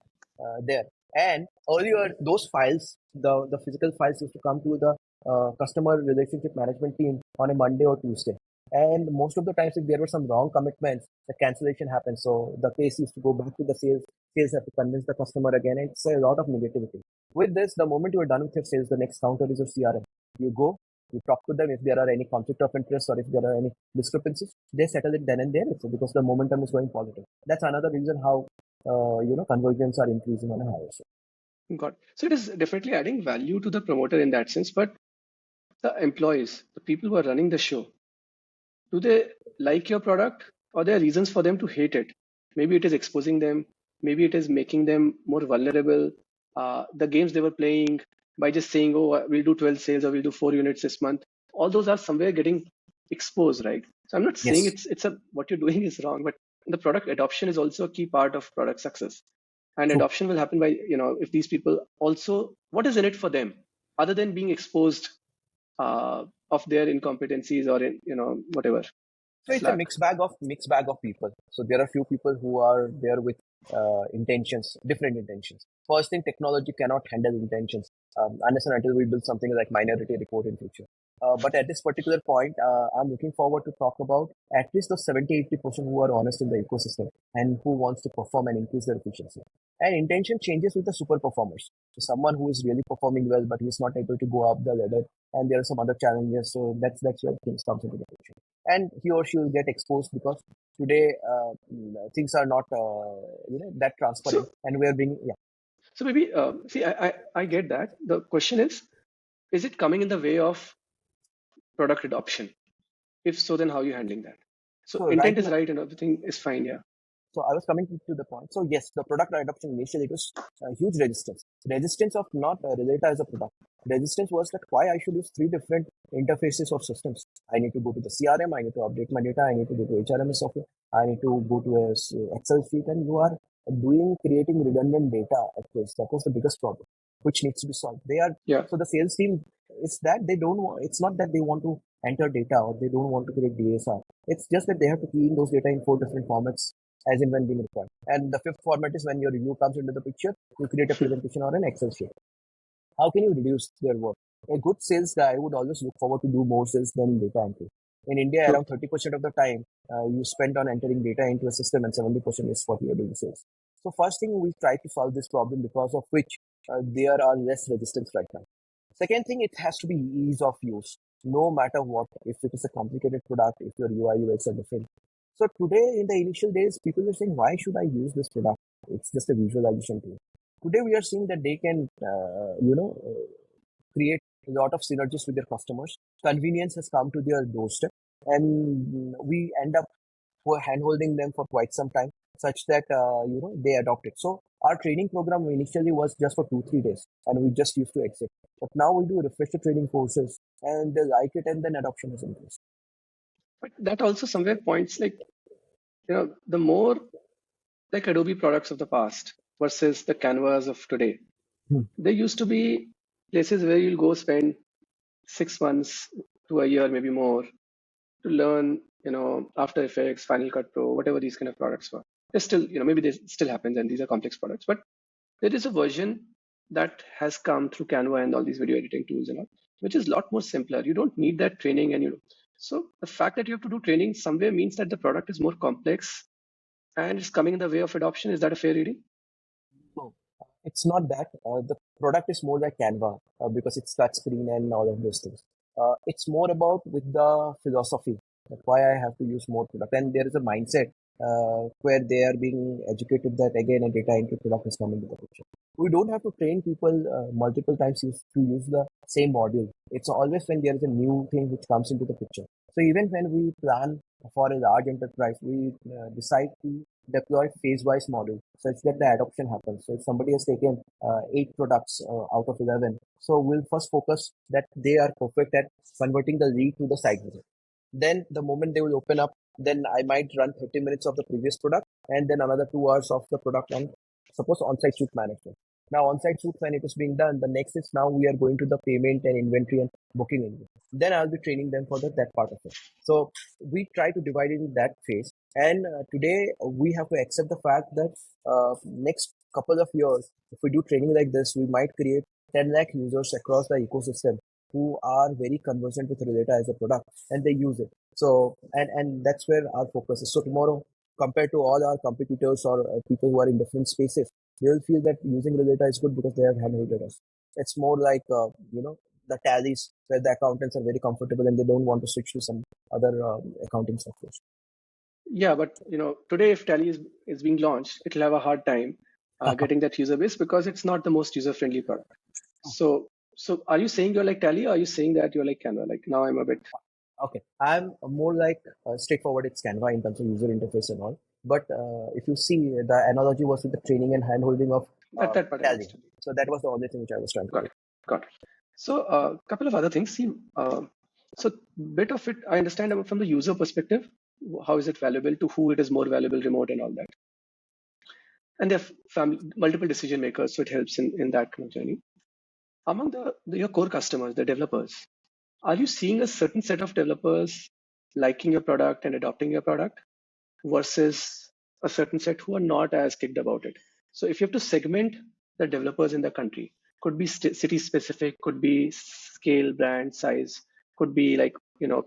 there. And earlier, those files, the physical files used to come to the customer relationship management team on a Monday or Tuesday. And most of the times, if there were some wrong commitments, the cancellation happens. So the case used to go back to the sales. Sales have to convince the customer again. And it's a lot of negativity. With this, the moment you are done with your sales, the next counter is your CRM. You go, you talk to them if there are any conflict of interest or if there are any discrepancies. They settle it then and there. So because the momentum is going positive. That's another reason how conversions are increasing on a higher side. Got so it is definitely adding value to the promoter in that sense, but the employees, the people who are running the show, do they like your product or there are reasons for them to hate it? Maybe it is exposing them, maybe it is making them more vulnerable. The games they were playing by just saying, oh, we'll do 12 sales or we'll do 4 units this month, all those are somewhere getting exposed, right? So I'm not saying Yes, it's a what you're doing is wrong, but the product adoption is also a key part of product success. And true. adoption will happen by, if these people also, what is in it for them other than being exposed of their incompetencies or in, whatever So it's a slack. mixed bag of people. So there are few people who are there with intentions, different intentions. First thing, technology cannot handle intentions unless and until we build something like Minority Report in future. But at this particular point, I'm looking forward to talk about at least the 70-80% who are honest in the ecosystem and who wants to perform and increase their efficiency. And intention changes with the super performers. So someone who is really performing well, but he's not able to go up the ladder, and there are some other challenges. So that's where things comes into the picture, and he or she will get exposed because today things are not that transparent, So, and we are being so maybe see, I get that. The question is it coming in the way of product adoption? If so, then how are you handling that? So so right intent is now. right and everything is fine. Yeah. So I was coming to the point. So yes, the product adoption initially it was huge resistance. Resistance of not Relata as a product. Resistance was that why I should use three different interfaces of systems. I need to go to the CRM. I need to update my data. I need to go to HRMS software. I need to go to a Excel sheet, and you are creating redundant data at first. That was the biggest problem, which needs to be solved. They are Yeah. so the sales team. It's that they don't. It's not that they want to enter data or they don't want to create DSR. It's just that they have to key in those data in four different formats as in when being required. And the fifth format is when your review comes into the picture, you create a presentation or an Excel sheet. How can you reduce their work? A good sales guy would always look forward to do more sales than data entry. In India, True. around 30% of the time you spend on entering data into a system and 70% is what you're doing sales. So first thing, we try to solve this problem because of which there are less resistance right now. Second thing, it has to be ease of use. no matter what, if it is a complicated product, if your UI UX are different. So today, in the initial days, people were saying, why should I use this product? It's just a visualization tool. Today, we are seeing that they can, create a lot of synergies with their customers. Convenience has come to their doorstep, and we end up handholding them for quite some time, such that they adopt it. So our training program initially was just for 2-3 days, and we just used to exit. But now we do refresher training courses, and they like it, and then adoption has increased. But that also somewhere points like, the more like Adobe products of the past versus the Canvas of today. Hmm. There used to be places where you'll go spend 6 months to a year, maybe more, to learn, After Effects, Final Cut Pro, whatever these kind of products were. There's still, maybe this still happens and these are complex products, but there is a version that has come through Canva and all these video editing tools and all, which is a lot more simpler. You don't need that training, and so the fact that you have to do training somewhere means that the product is more complex and it's coming in the way of adoption. Is that a fair reading? No, it's not that. The product is more like Canva because it's touchscreen and all of those things. It's more about with the philosophy. That's why I have to use more product. And there is a mindset where they are being educated that again a data entry product is coming to the picture. We don't have to train people multiple times to use the same module. It's always when there is a new thing which comes into the picture. So even when we plan for a large enterprise, we decide to deploy phase-wise model such that the adoption happens. So if somebody has taken 8 products out of 11, so we'll first focus that they are perfect at converting the lead to the site visit. Then the moment they will open up, then I might run 30 minutes of the previous product and then another 2 hours of the product on suppose on-site shoot management. Now on-site shoot, when it is being done, the next is now we are going to the payment and inventory and booking engine. Then I'll be training them for that part of it. So we try to divide it in that phase. And today we have to accept the fact that next couple of years, if we do training like this, we might create 10 lakh users across the ecosystem who are very conversant with Relata as a product and they use it. So, and that's where our focus is. So tomorrow, compared to all our competitors or people who are in different spaces, they will feel that using Relata is good because they have handholded us. It's more like, the tallies where the accountants are very comfortable and they don't want to switch to some other accounting software. Yeah, but today if Tally is being launched, it'll have a hard time getting that user base because it's not the most user-friendly product. So are you saying you're like Tally, or are you saying that you're like Canva? Like now I'm a bit. Okay, I'm more like straightforward. It's Canva in terms of user interface and all. But if you see, the analogy was with the training and handholding of That part I Tally. understood. So that was the only thing which I was trying to Got do. it. Got it. So a couple of other things. See, so bit of it I understand from the user perspective. How is it valuable? To who it is more valuable? Remote and all that. And there are multiple decision makers, so it helps in that kind of journey. Among your core customers, the developers, are you seeing a certain set of developers liking your product and adopting your product versus a certain set who are not as kicked about it? So if you have to segment the developers in the country, could be city specific, could be scale, brand, size, could be like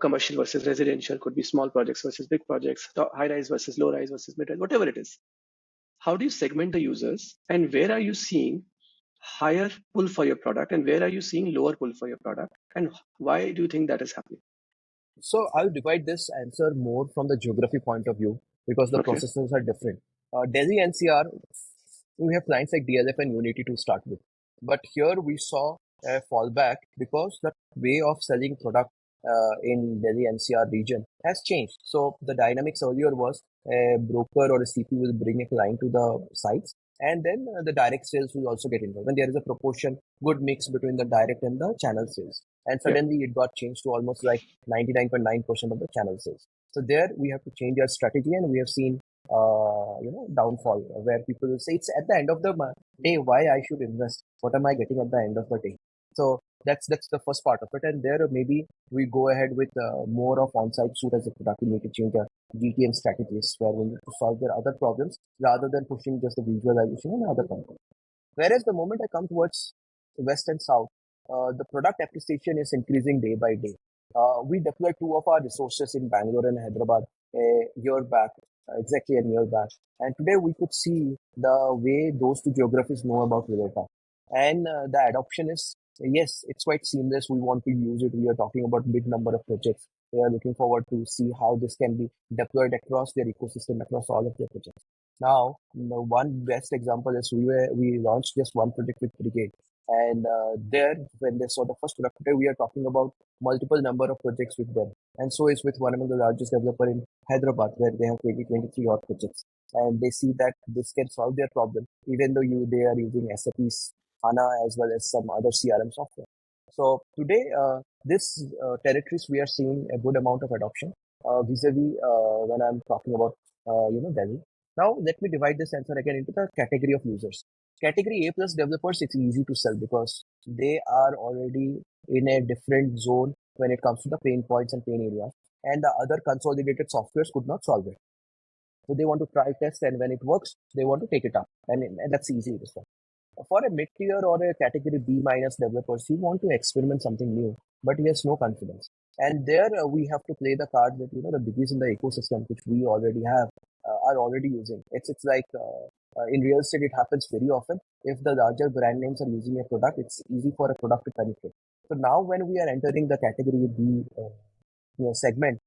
commercial versus residential, could be small projects versus big projects, high rise versus low rise versus mid rise, whatever it is. How do you segment the users, and where are you seeing higher pull for your product and where are you seeing lower pull for your product, and why do you think that is happening? So I'll divide this answer more from the geography point of view because the Okay. processes are different. Delhi NCR, we have clients like DLF and Unity to start with. But here we saw a fallback because the way of selling product in Delhi NCR region has changed. So the dynamics earlier was a broker or a CP will bring a client to the sites and then the direct sales will also get involved. When there is a proportion, good mix between the direct and the channel sales. And Yeah. suddenly it got changed to almost like 99.9% of the channel sales. So there we have to change our strategy and we have seen downfall where people will say it's at the end of the day why I should invest, what am I getting at the end of the day. So that's the first part of it, and there maybe we go ahead with more of on-site shoot as a product. We need to change our GTM strategies where we need to solve their other problems rather than pushing just the visualization and other content. Whereas the moment I come towards west and south, the product appreciation is increasing day by day. We deployed 2 of our resources in Bangalore and Hyderabad a year back, exactly a year back. And today we could see the way those two geographies know about Relata. And the adoption is Yes, it's quite seamless. We want to use it. We are talking about big number of projects. They are looking forward to see how this can be deployed across their ecosystem, across all of their projects. Now, one best example is we launched just one project with Brigade, and there when they saw the first product, today we are talking about multiple number of projects with them, and so is with one of the largest developer in Hyderabad, where they have 2023 odd projects, and they see that this can solve their problem, even though they are using SAP's HANA as well as some other CRM software. So today, this territories we are seeing a good amount of adoption vis-a-vis when I'm talking about Delhi. Now let me divide this answer again into the category of users. Category A plus developers, it's easy to sell because they are already in a different zone when it comes to the pain points and pain areas, and the other consolidated softwares could not solve it. So they want to try test, and when it works, they want to take it up, and that's easy. This one. For a mid-tier or a category B minus developers, he want to experiment something new, but he has no confidence. And there we have to play the card that the biggies in the ecosystem, which we already have, are already using. It's like in real estate, it happens very often. If the larger brand names are using a product, it's easy for a product to penetrate. So now when we are entering the category B segment,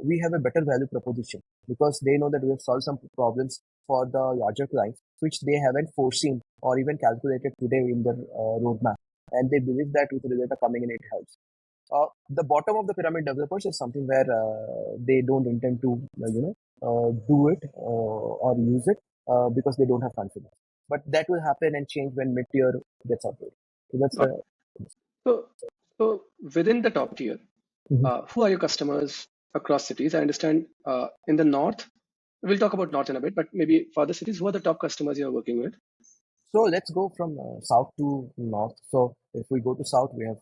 we have a better value proposition because they know that we have solved some problems for the larger clients, which they haven't foreseen or even calculated today in their roadmap. And they believe that with Relata coming in, it helps. The bottom of the pyramid developers is something where they don't intend to, do it or use it because they don't have confidence. But that will happen and change when mid-tier gets updated. So that's Got the. So, so within the top tier, Mhm. who are your customers across cities? I understand in the north, we'll talk about north in a bit, but maybe for the cities, who are the top customers you're working with? So let's go from south to north. So if we go to south, we have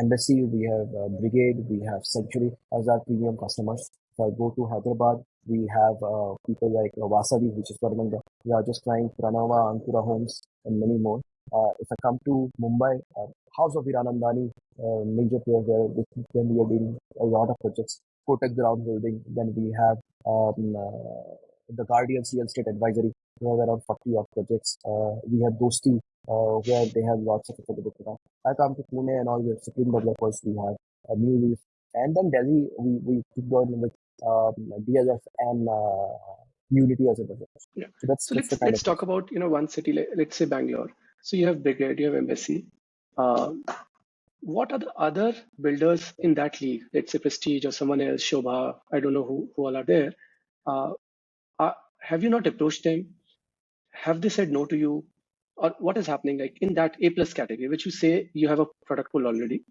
Embassy, we have Brigade, we have Century as our premium customers. If I go to Hyderabad, we have people like Vasavi, which is one of the largest clients, Pranava, Ankura Homes, and many more. If I come to Mumbai, House of Viranandani, major player there, with them we are doing a lot of projects. Kotak Ground Building, then we have the Guardian's Real Estate Advisory. We have around 40 odd projects. We have Dosti, where they have lots of affordable products. I come to Pune and all the Supreme developers. We have New Leaf. And then Delhi, we keep going with DLF and Unity as a developer. Yeah. So that's So that's the let's kind let's of talk about one city. Let's say Bangalore. So you have Brigade, you have Embassy. Uh, what are the other builders in that league? Let's say Prestige or someone else, Shobha. I don't know who all are there. Uh, have you not approached them? Have they said no to you? Or what is happening like in that A plus category, which you say you have a product pool already?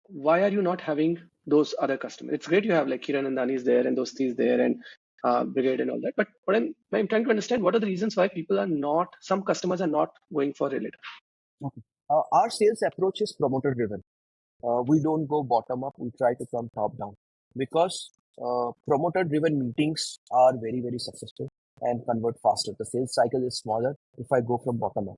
Why are you not having those other customers? It's great you have like Kiran and Dani is there and Dosti is there and Brigade and all that. But I'm trying to understand what are the reasons why people are not, some customers are not going for Relata. Okay. Our sales approach is promoter driven. We don't go bottom up. We try to come top down because promoter driven meetings are very, very successful and convert faster. The sales cycle is smaller if I go from bottom up.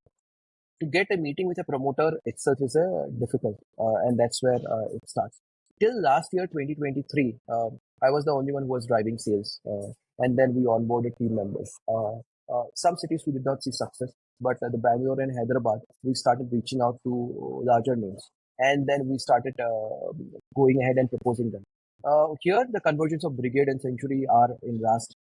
To get a meeting with a promoter itself is difficult, and that's where it starts. Till last year, 2023, I was the only one who was driving sales, and then we onboarded team members. Some cities we did not see success, but the Bangalore and Hyderabad, we started reaching out to larger names, and then we started going ahead and proposing them. Here, the conversions of Brigade and Century are in last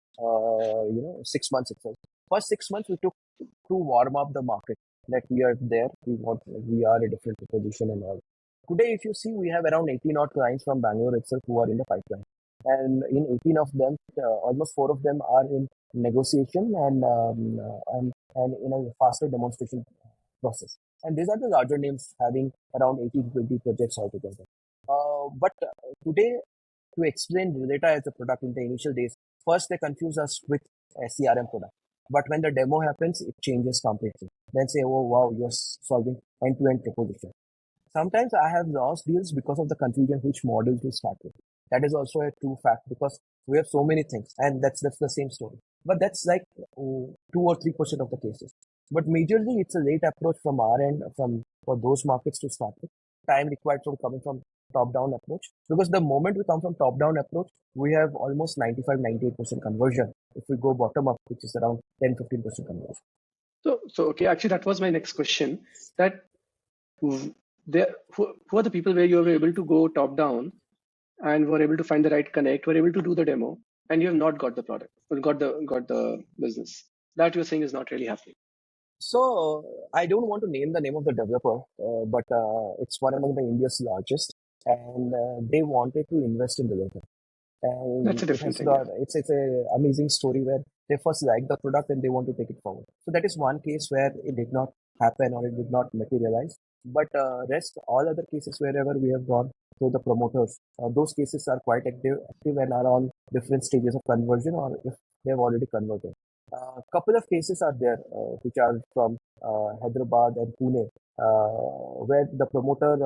6 months itself. First 6 months, we took to warm up the market that we are there. We are a different proposition and all. Today, if you see, we have around 18 odd clients from Bangalore itself who are in the pipeline. And in 18 of them, almost 4 of them are in negotiation and in a faster demonstration process. And these are the larger names having around 18 to 20 projects altogether. But today, to explain Relata as a product in the initial days, first they confuse us with a CRM product. But when the demo happens, it changes completely. Then say, oh wow, you're solving end-to-end proposition. Sometimes I have lost deals because of the confusion which model to start with. That is also a true fact because we have so many things and that's the same story. But that's like 2 or 3% of the cases. But majorly it's a late approach from our end for those markets to start with. Time required from coming from top-down approach because the moment we come from top-down approach, we have almost 95-98% conversion. If we go bottom up, which is around 10-15% conversion. So okay, actually, that was my next question. That who, who are the people where you were able to go top down and were able to find the right connect, were able to do the demo, and you have not got the product or got the business. That you're saying is not really happening. So I don't want to name the name of the developer, but it's one among the India's largest, and they wanted to invest in Relata. That's And a it different has thing. Yeah. got it's a amazing story where they first like the product and they want to take it forward. So that is one case where it did not happen or it did not materialize. But rest all other cases wherever we have gone through the promoters, those cases are quite active and are on different stages of conversion or if they have already converted. A couple of cases are there which are from Hyderabad and Pune, where the promoter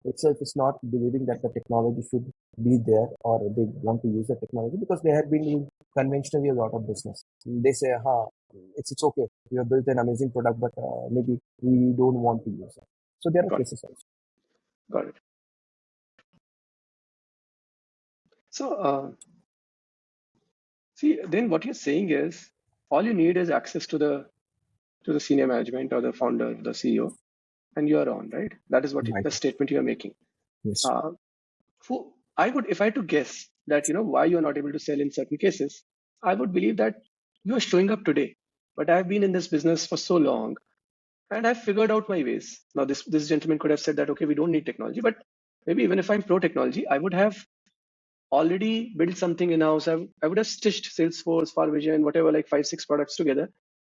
itself is not believing that the technology should be there or they want to use the technology because they have been doing conventionally a lot of business. They say, it's okay. We have built an amazing product, but maybe we don't want to use it. So there are Got it. cases also. Got it. So see, then what you're saying is all you need is access to the senior management or the founder, the CEO, and you are on, right? That is what Right. the statement you are making. Yes. Uh, I would, if I had to guess that, why you are not able to sell in certain cases, I would believe that you are showing up today. But I've been in this business for so long and I've figured out my ways. Now, this gentleman could have said that, okay, we don't need technology, but maybe even if I'm pro technology, I would have already built something in house. I would have stitched Salesforce, FarVision, whatever, like five, six products together.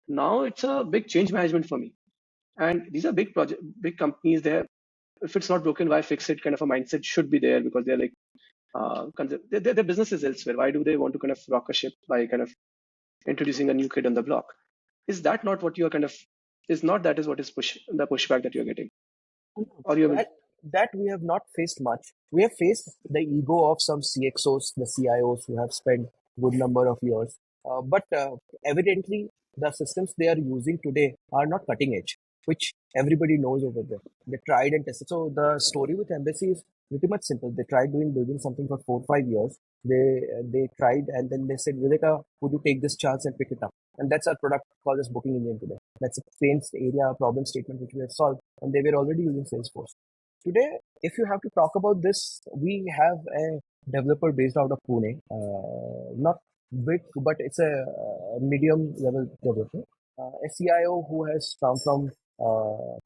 Now it's a big change management for me. And these are big project, big companies. They have, if it's not broken, why fix it? Kind of a mindset should be there because they're like their business is elsewhere. Why do they want to kind of rock a ship by kind of introducing a new kid on the block? Is that not what you're kind of? Is not that is what is the pushback that you're getting, or you have? That we have not faced much. We have faced the ego of some CXOs, the CIOs who have spent good number of years. But evidently, the systems they are using today are not cutting edge, which everybody knows over there. They tried and tested. So the story with Embassy is pretty much simple. They tried building something for 4 5 years. They tried and then they said, Vileka, would you take this chance and pick it up? And that's our product called as Booking Engine today. That's a pain area problem statement which we have solved, and they were already using Salesforce. Today, if you have to talk about this, we have a developer based out of Pune, not big, but it's a medium level developer, a CIO who has come from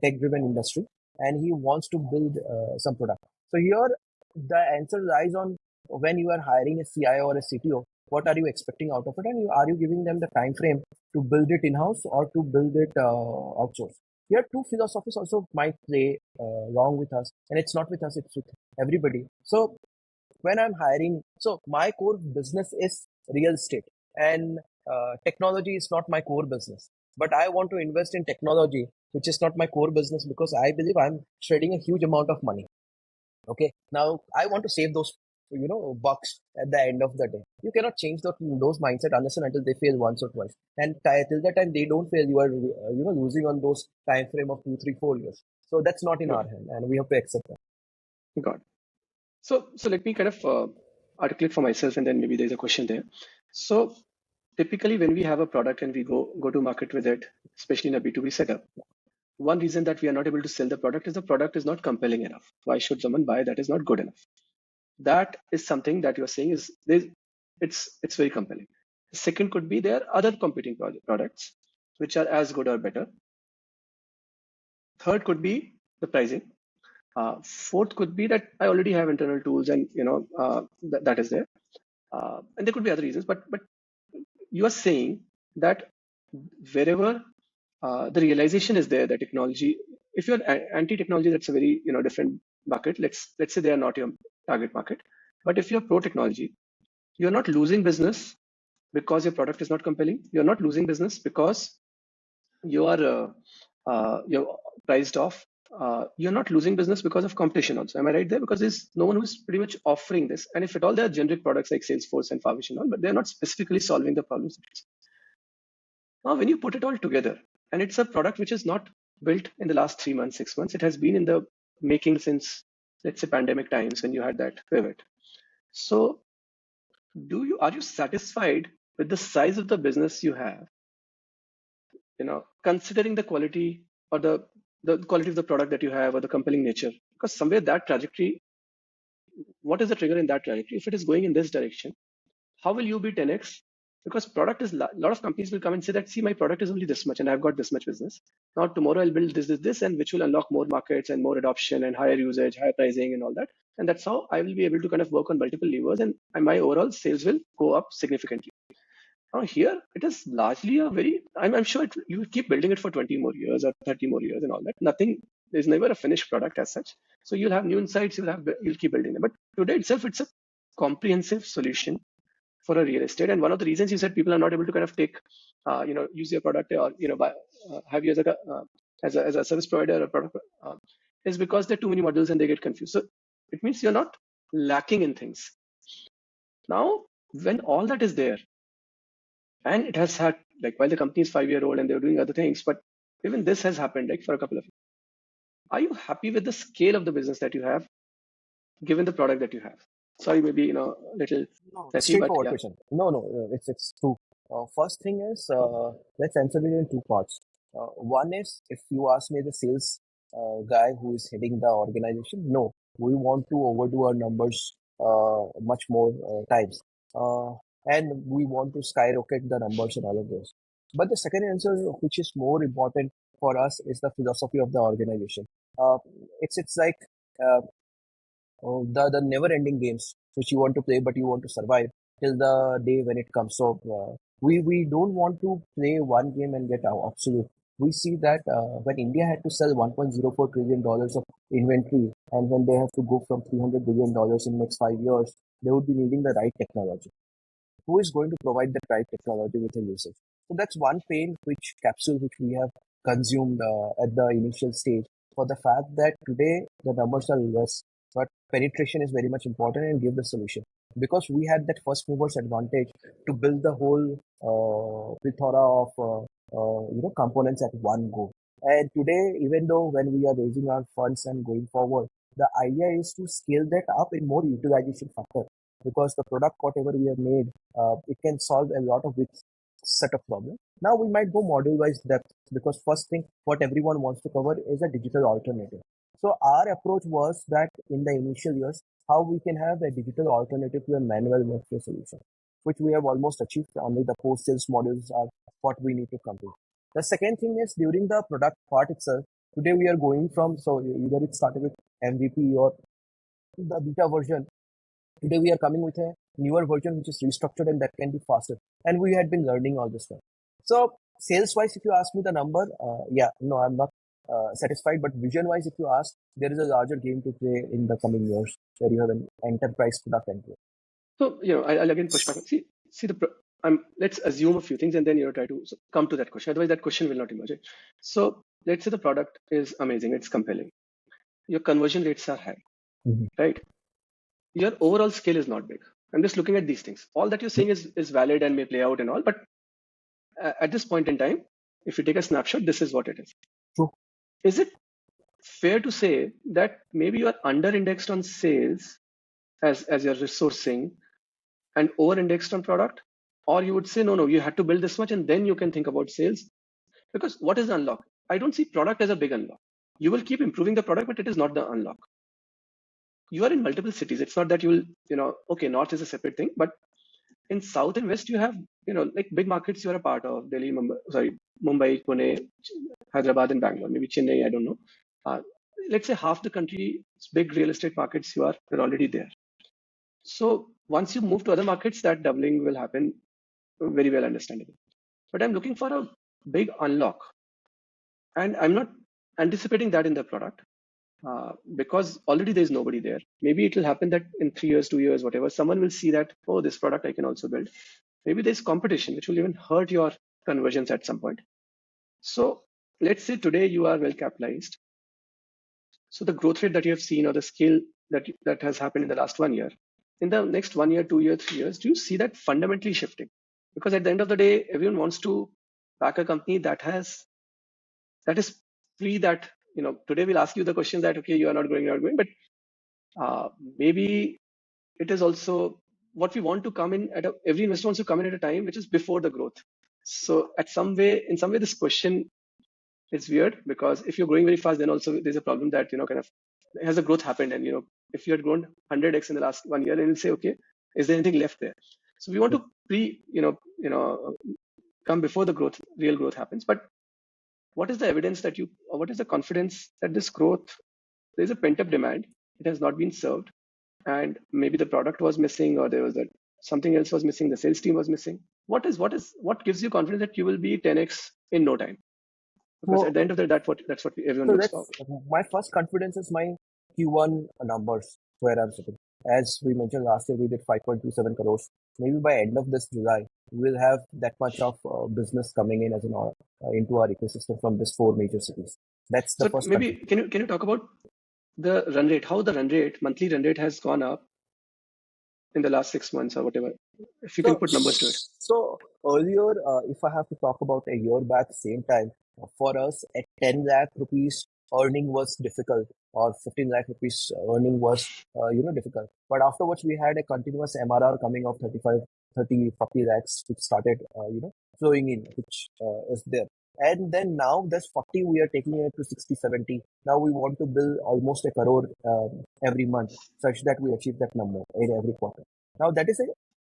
tech driven industry and he wants to build some product. So here, the answer lies on when you are hiring a CIO or a CTO, what are you expecting out of it, and are you giving them the time frame to build it in house or to build it outsource? Here, two philosophies also might play wrong with us, and it's not with us; it's with everybody. So when I'm hiring, so my core business is real estate, and technology is not my core business. But I want to invest in technology, which is not my core business, because I believe I'm trading a huge amount of money. Okay, now I want to save those bucks at the end of the day. You cannot change those mindset unless and until they fail once or twice, and till the time they don't fail, you are losing on those time frame of 2 3 4 years. So that's not in Got our hand, and we have to accept that. it. Got it. So let me kind of articulate for myself, and then maybe there's a question there. So typically, when we have a product and we go to market with it, especially in a B2B setup, one reason that we are not able to sell the product is not compelling enough. Why should someone buy? That is not good enough. That is something that you're saying is it's very compelling. The second could be there are other competing products which are as good or better. Third could be the pricing. Fourth could be that I already have internal tools and that is there. And there could be other reasons, but you are saying that wherever the realization is there, the technology. If you're anti-technology, that's a very different bucket. Let's say they are not your target market. But if you're pro-technology, you're not losing business because your product is not compelling. You're not losing business because you're priced off. You're not losing business because of competition also. Am I right there? Because there's no one who's pretty much offering this. And if at all, there are generic products like Salesforce and Farvish and all, but they're not specifically solving the problems. Now, when you put it all together, and it's a product which is not built in the last 3 months, 6 months, it has been in the making since, let's say, pandemic times when you had that pivot. So, are you satisfied with the size of the business you have? considering the quality or the quality of the product that you have or the compelling nature, because somewhere that trajectory, what is the trigger in that trajectory? If it is going in this direction, how will you be 10x? Because product is a lot of companies will come and say that, see, my product is only this much and I've got this much business. Now tomorrow I'll build this, and which will unlock more markets and more adoption and higher usage, higher pricing and all that. And that's how I will be able to kind of work on multiple levers, and my overall sales will go up significantly. Now here it is largely a very, I'm sure you will keep building it for 20 more years or 30 more years and all that. Nothing, there's never a finished product as such. So you'll have new insights, you'll keep building them. But today itself, it's a comprehensive solution for a real estate. And one of the reasons you said people are not able to kind of take, use your product or have you as as a service provider or product, is because there are too many models and they get confused. So it means you're not lacking in things. Now, when all that is there, and it has had, like, while the company is 5 year old and they're doing other things, but even this has happened like for a couple of years. Are you happy with the scale of the business that you have, given the product that you have? Sorry, maybe little No, touchy, but straightforward yeah. question. No, no, it's true. First thing is, let's answer it in two parts. One is, if you ask me, the sales guy who is heading the organization, no, we want to overdo our numbers much more times, and we want to skyrocket the numbers and all of those. But the second answer, which is more important for us, is the philosophy of the organization. Uh, it's like uh, the never-ending games which you want to play, but you want to survive till the day when it comes. So we don't want to play one game and get absolute. We see that when India had to sell 1.04 trillion dollars of inventory, and when they have to go from 300 billion dollars in next 5 years, they would be needing the right technology. Who is going to provide the right technology with the usage? So that's one pain which capsule which we have consumed at the initial stage, for the fact that today the numbers are less, but penetration is very much important and give the solution. Because we had that first movers advantage to build the whole plethora of components at one go. And today, even though when we are raising our funds and going forward, the idea is to scale that up in more utilization factor, because the product whatever we have made, it can solve a lot of big set of problems. Now we might go module wise depth, because first thing what everyone wants to cover is a digital alternative. So our approach was that in the initial years, how we can have a digital alternative to a manual workflow solution, which we have almost achieved. Only the post sales modules are what we need to complete. The second thing is, during the product part itself, today we are going from, so either it started with MVP or the beta version. Today we are coming with a newer version which is restructured and that can be faster. And we had been learning all this stuff. So sales wise, if you ask me the number, no, I'm not satisfied. But vision wise, if you ask, there is a larger game to play in the coming years where you have an enterprise product entry. So I'll again push back. See let's assume a few things and then try to come to that question. Otherwise, that question will not emerge. Right? So let's say the product is amazing, it's compelling. Your conversion rates are high, right? Your overall scale is not big. I'm just looking at these things. All that you're saying is valid and may play out and all, but at this point in time, if you take a snapshot, this is what it is. True. Is it fair to say that maybe you are under-indexed on sales as your resourcing and over-indexed on product? Or you would say, no, you had to build this much and then you can think about sales. Because what is the unlock? I don't see product as a big unlock. You will keep improving the product, but it is not the unlock. You are in multiple cities. It's not that you will, okay, North is a separate thing, but in South and West, you have, like big markets you are a part of, Delhi, Mumbai, Pune, Hyderabad and Bangalore, maybe Chennai, I don't know. Let's say half the country's big real estate markets, you're already there. So once you move to other markets, that doubling will happen, very well understandable. But I'm looking for a big unlock, and I'm not anticipating that in the product, because already there's nobody there. Maybe it will happen that in 3 years, 2 years, whatever, someone will see that, oh, this product I can also build. Maybe there's competition, which will even hurt your conversions at some point. So let's say today you are well capitalized. So the growth rate that you have seen, or the scale that has happened in the last 1 year, in the next 1 year, 2 year, 3 years, do you see that fundamentally shifting? Because at the end of the day, everyone wants to back a company that is free. That today we'll ask you the question that, okay, you are not growing, but maybe it is also what we want to come in at. Every investor wants to come in at a time which is before the growth. So in some way, this question is weird because if you're growing very fast, then also there's a problem that kind of has a growth happened, and if you had grown 100x in the last 1 year, and you'll say, okay, is there anything left there? So we want to come before the real growth happens. But what is the evidence or what is the confidence that this growth, there's a pent up demand, it has not been served, and maybe the product was missing, or there was something else was missing, the sales team was missing. What gives you confidence that you will be 10x in no time? Because at So, the end of the day, that's what everyone so looks that's for. my first confidence is my Q1 numbers where I'm sitting. As we mentioned last year, we did 5.27 crores. Maybe by end of this July, we will have that much of business coming in as into our ecosystem from these four major cities. That's the So first maybe confidence. can you talk about the run rate, how the monthly run rate has gone up in the last 6 months or whatever, if you can So, put numbers to it. so earlier, if I have to talk about a year back, same time, for us at 10 lakh rupees earning was difficult, or 15 lakh rupees earning was, difficult. But afterwards, we had a continuous MRR coming of 35, 30, 40 lakhs, which started, flowing in, which is there. And then now there's 40, we are taking it to 60, 70. Now we want to build almost a crore every month, such that we achieve that number in every quarter. Now that is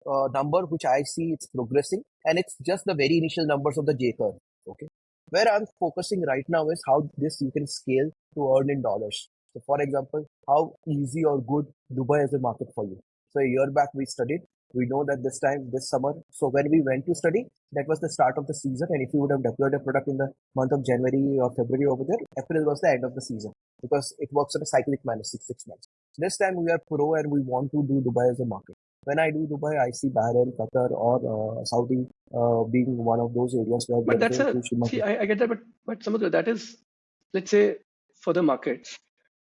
a number which I see it's progressing, and it's just the very initial numbers of the J curve. Okay, where I'm focusing right now is how this you can scale to earn in dollars. So, for example, how easy or good Dubai is a market for you. So a year back we studied. We know that this summer. So when we went to study, that was the start of the season. And if you would have deployed a product in the month of January or February over there, April was the end of the season because it works on a cyclic manner, 6 months. This time we are pro and we want to do Dubai as a market. When I do Dubai, I see Bahrain, Qatar, or Saudi being one of those areas where But there is that's a a huge demand. see, I get that, but Samudra, that is, let's say, for the markets.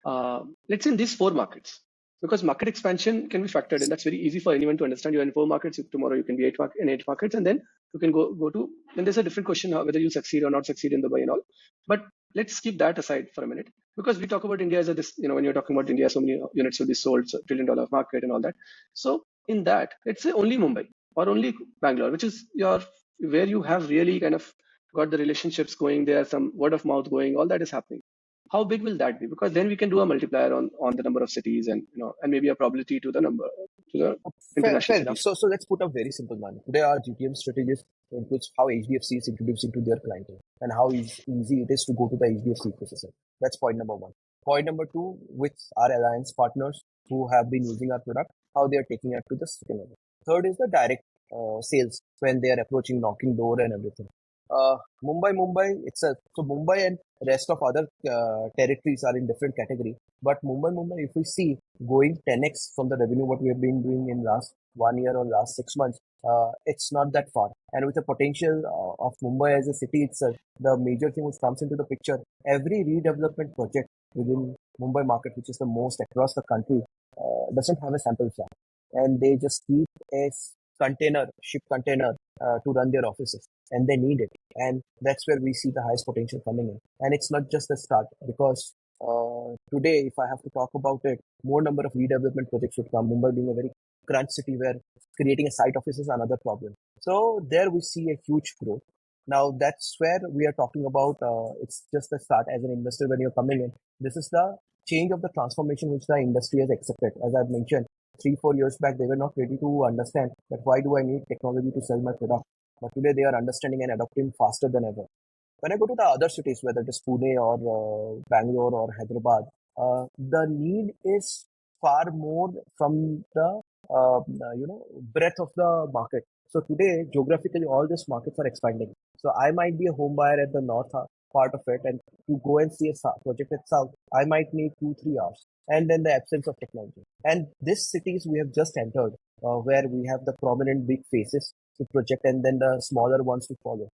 Let's say in these four markets, because market expansion can be factored in. That's very easy for anyone to understand. You're in four markets. Tomorrow you can be in eight markets, and then you can go to. Then there's a different question whether you succeed or not succeed in Dubai and all. But let's keep that aside for a minute, because we talk about India as when you're talking about India, so many units will be sold, so $1 trillion market and all that. So in that, let's say only Mumbai or only Bangalore, which is where you have really kind of got the relationships going there, some word of mouth going, all that is happening. How big will that be? Because then we can do a multiplier on the number of cities, and maybe a probability to the international Fair enough. cities. So let's put a very simple one. Today, our GTM strategies includes how HDFC is introducing to their clientele and how easy it is to go to the HDFC ecosystem. That's point number one. Point number two, with our alliance partners who have been using our product, how they are taking it to the second level. Third is the direct sales when they are approaching, knocking door and everything. Mumbai itself. So Mumbai and rest of other territories are in different category. But Mumbai, if we see going 10x from the revenue what we have been doing in last 1 year or last 6 months, it's not that far. And with the potential of Mumbai as a city itself, the major thing which comes into the picture, every redevelopment project within Mumbai market, which is the most across the country, doesn't have a sample plan. And they just keep a ship container to run their offices, and they need it. And that's where we see the highest potential coming in. And it's not just the start, because today, if I have to talk about it, more number of redevelopment projects would come. Mumbai being a very crunch city where creating a site office is another problem. So there we see a huge growth. Now that's where we are talking about. It's just the start. As an investor, when you're coming in, this is the change of the transformation which the industry has accepted. As I've mentioned, 3-4 years back, they were not ready to understand that why do I need technology to sell my product. But today they are understanding and adopting faster than ever. When I go to the other cities, whether it is Pune or Bangalore or Hyderabad, the need is far more from the breadth of the market. So today, geographically, all these markets are expanding. So I might be a home buyer at the north part of it, and to go and see a project at south, I might need 2-3 hours. And then the absence of technology. And these cities we have just entered, where we have the prominent big faces to project, and then the smaller ones to follow.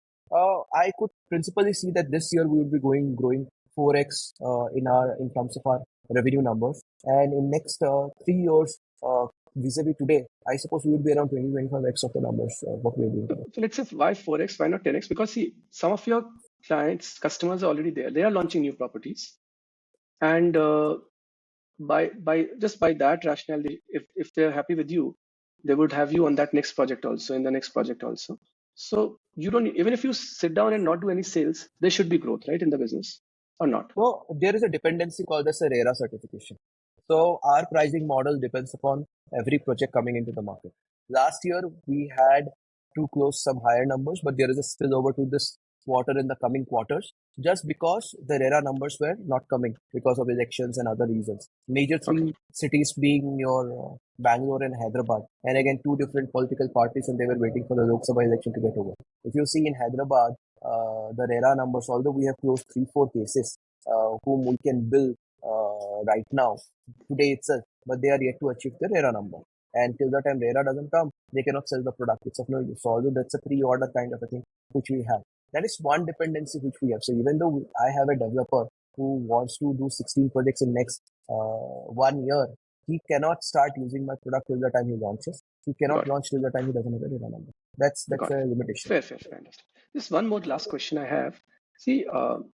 I could principally see that this year we will be growing 4x in terms of our revenue numbers, and in next 3 years, vis-a-vis today, I suppose we will be around 20-25x of the numbers what we are doing today. So let's say why 4x, why not 10x? Because see, some of your customers are already there. They are launching new properties, and by that rationale, if they're happy with you, they would have you on that next project also, in the next project also. So you don't, even if you sit down and not do any sales, there should be growth, right, in the business or not? So there is a dependency called as a RERA certification. So our pricing model depends upon every project coming into the market. Last year we had to close some higher numbers, but there is a spillover to this quarter in the coming quarters just because the RERA numbers were not coming because of elections and other reasons. Major Okay, three cities being your Bangalore and Hyderabad, and again two different political parties, and they were waiting for the Lok Sabha election to get over. If you see in Hyderabad, the RERA numbers, although we have closed 3-4 cases, whom we can bill right now, today itself, but they are yet to achieve the RERA number. And till the time RERA doesn't come, they cannot sell the product. It's of no use. So although that's a pre-order kind of a thing which we have. That is one dependency which we have. So even though I have a developer who wants to do 16 projects in next 1 year, he cannot start using my product till the time he launches. He cannot got it. launch till the time he doesn't have a RERA number. That's Got a it. limitation. Fair, fair, fair. I understand. Just one more last question I have. See,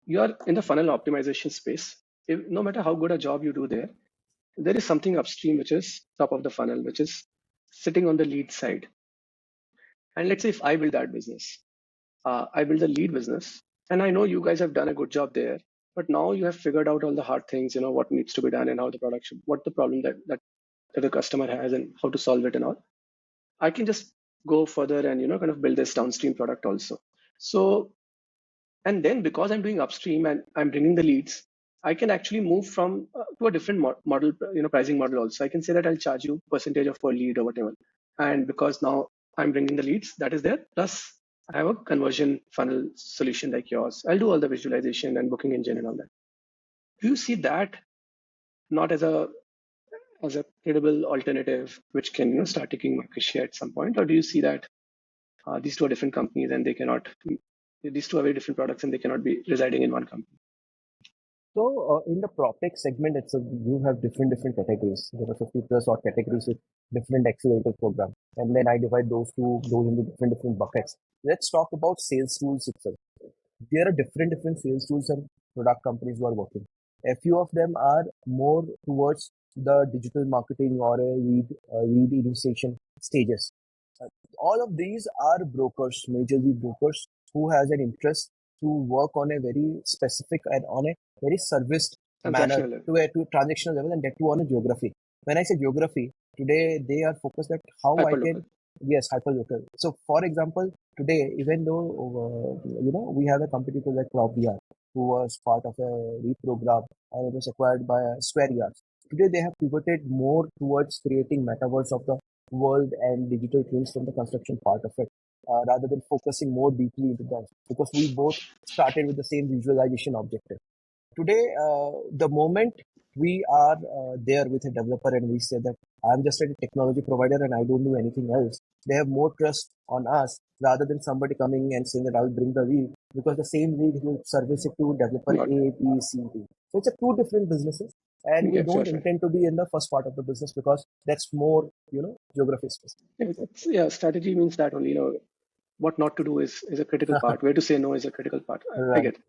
you are in the funnel optimization space. No matter how good a job you do there is something upstream which is top of the funnel, which is sitting on the lead side. And let's say if I build that business, I build a lead business, and I know you guys have done a good job there. But now you have figured out all the hard things, what needs to be done and how the product should, what the problem that the customer has and how to solve it and all. I can just go further and kind of build this downstream product also. So, and then because I'm doing upstream and I'm bringing the leads, I can actually move from to a different model, pricing model also. I can say that I'll charge you percentage of per lead or whatever. And because now I'm bringing the leads, that is there. Plus, I have a conversion funnel solution like yours. I'll do all the visualization and booking engine and all that. Do you see that not as a credible alternative which can start taking market share at some point, or do you see that these two are different companies and these two are very different products and they cannot be residing in one company? So in the PropTech segment, you have different categories. There are 50 plus odd categories with different accelerator programs, and then I divide those into different buckets. Let's talk about sales tools itself. There are different sales tools and product companies who are working. A few of them are more towards the digital marketing or a lead initiation stages. All of these are brokers, majorly brokers who has an interest to work on a very specific and on a very serviced manner Transactional level. to transactional level, and that too on a geography. When I say geography, today they are focused at how I can, Hyperlocal. yes, hyperlocal. So for example, today, even though we have a competitor like PropVR who was part of a reprogram and it was acquired by Square Yards. Today they have pivoted more towards creating metaverse of the world and digital twins from the construction part of it, rather than focusing more deeply into that, because we both started with the same visualization objective. Today, the moment we are there with a developer and we say that I'm just a technology provider and I don't do anything else, they have more trust on us rather than somebody coming and saying that I'll bring the lead, because the same lead will service it to developer Not, A, B, C, D. So it's a two different businesses, and we yeah, fair, don't fair. intend to be in the first part of the business because that's more, geography specific. Yeah, strategy means that only, what not to do is a critical part. Where to say no is a critical part. I Right. get it.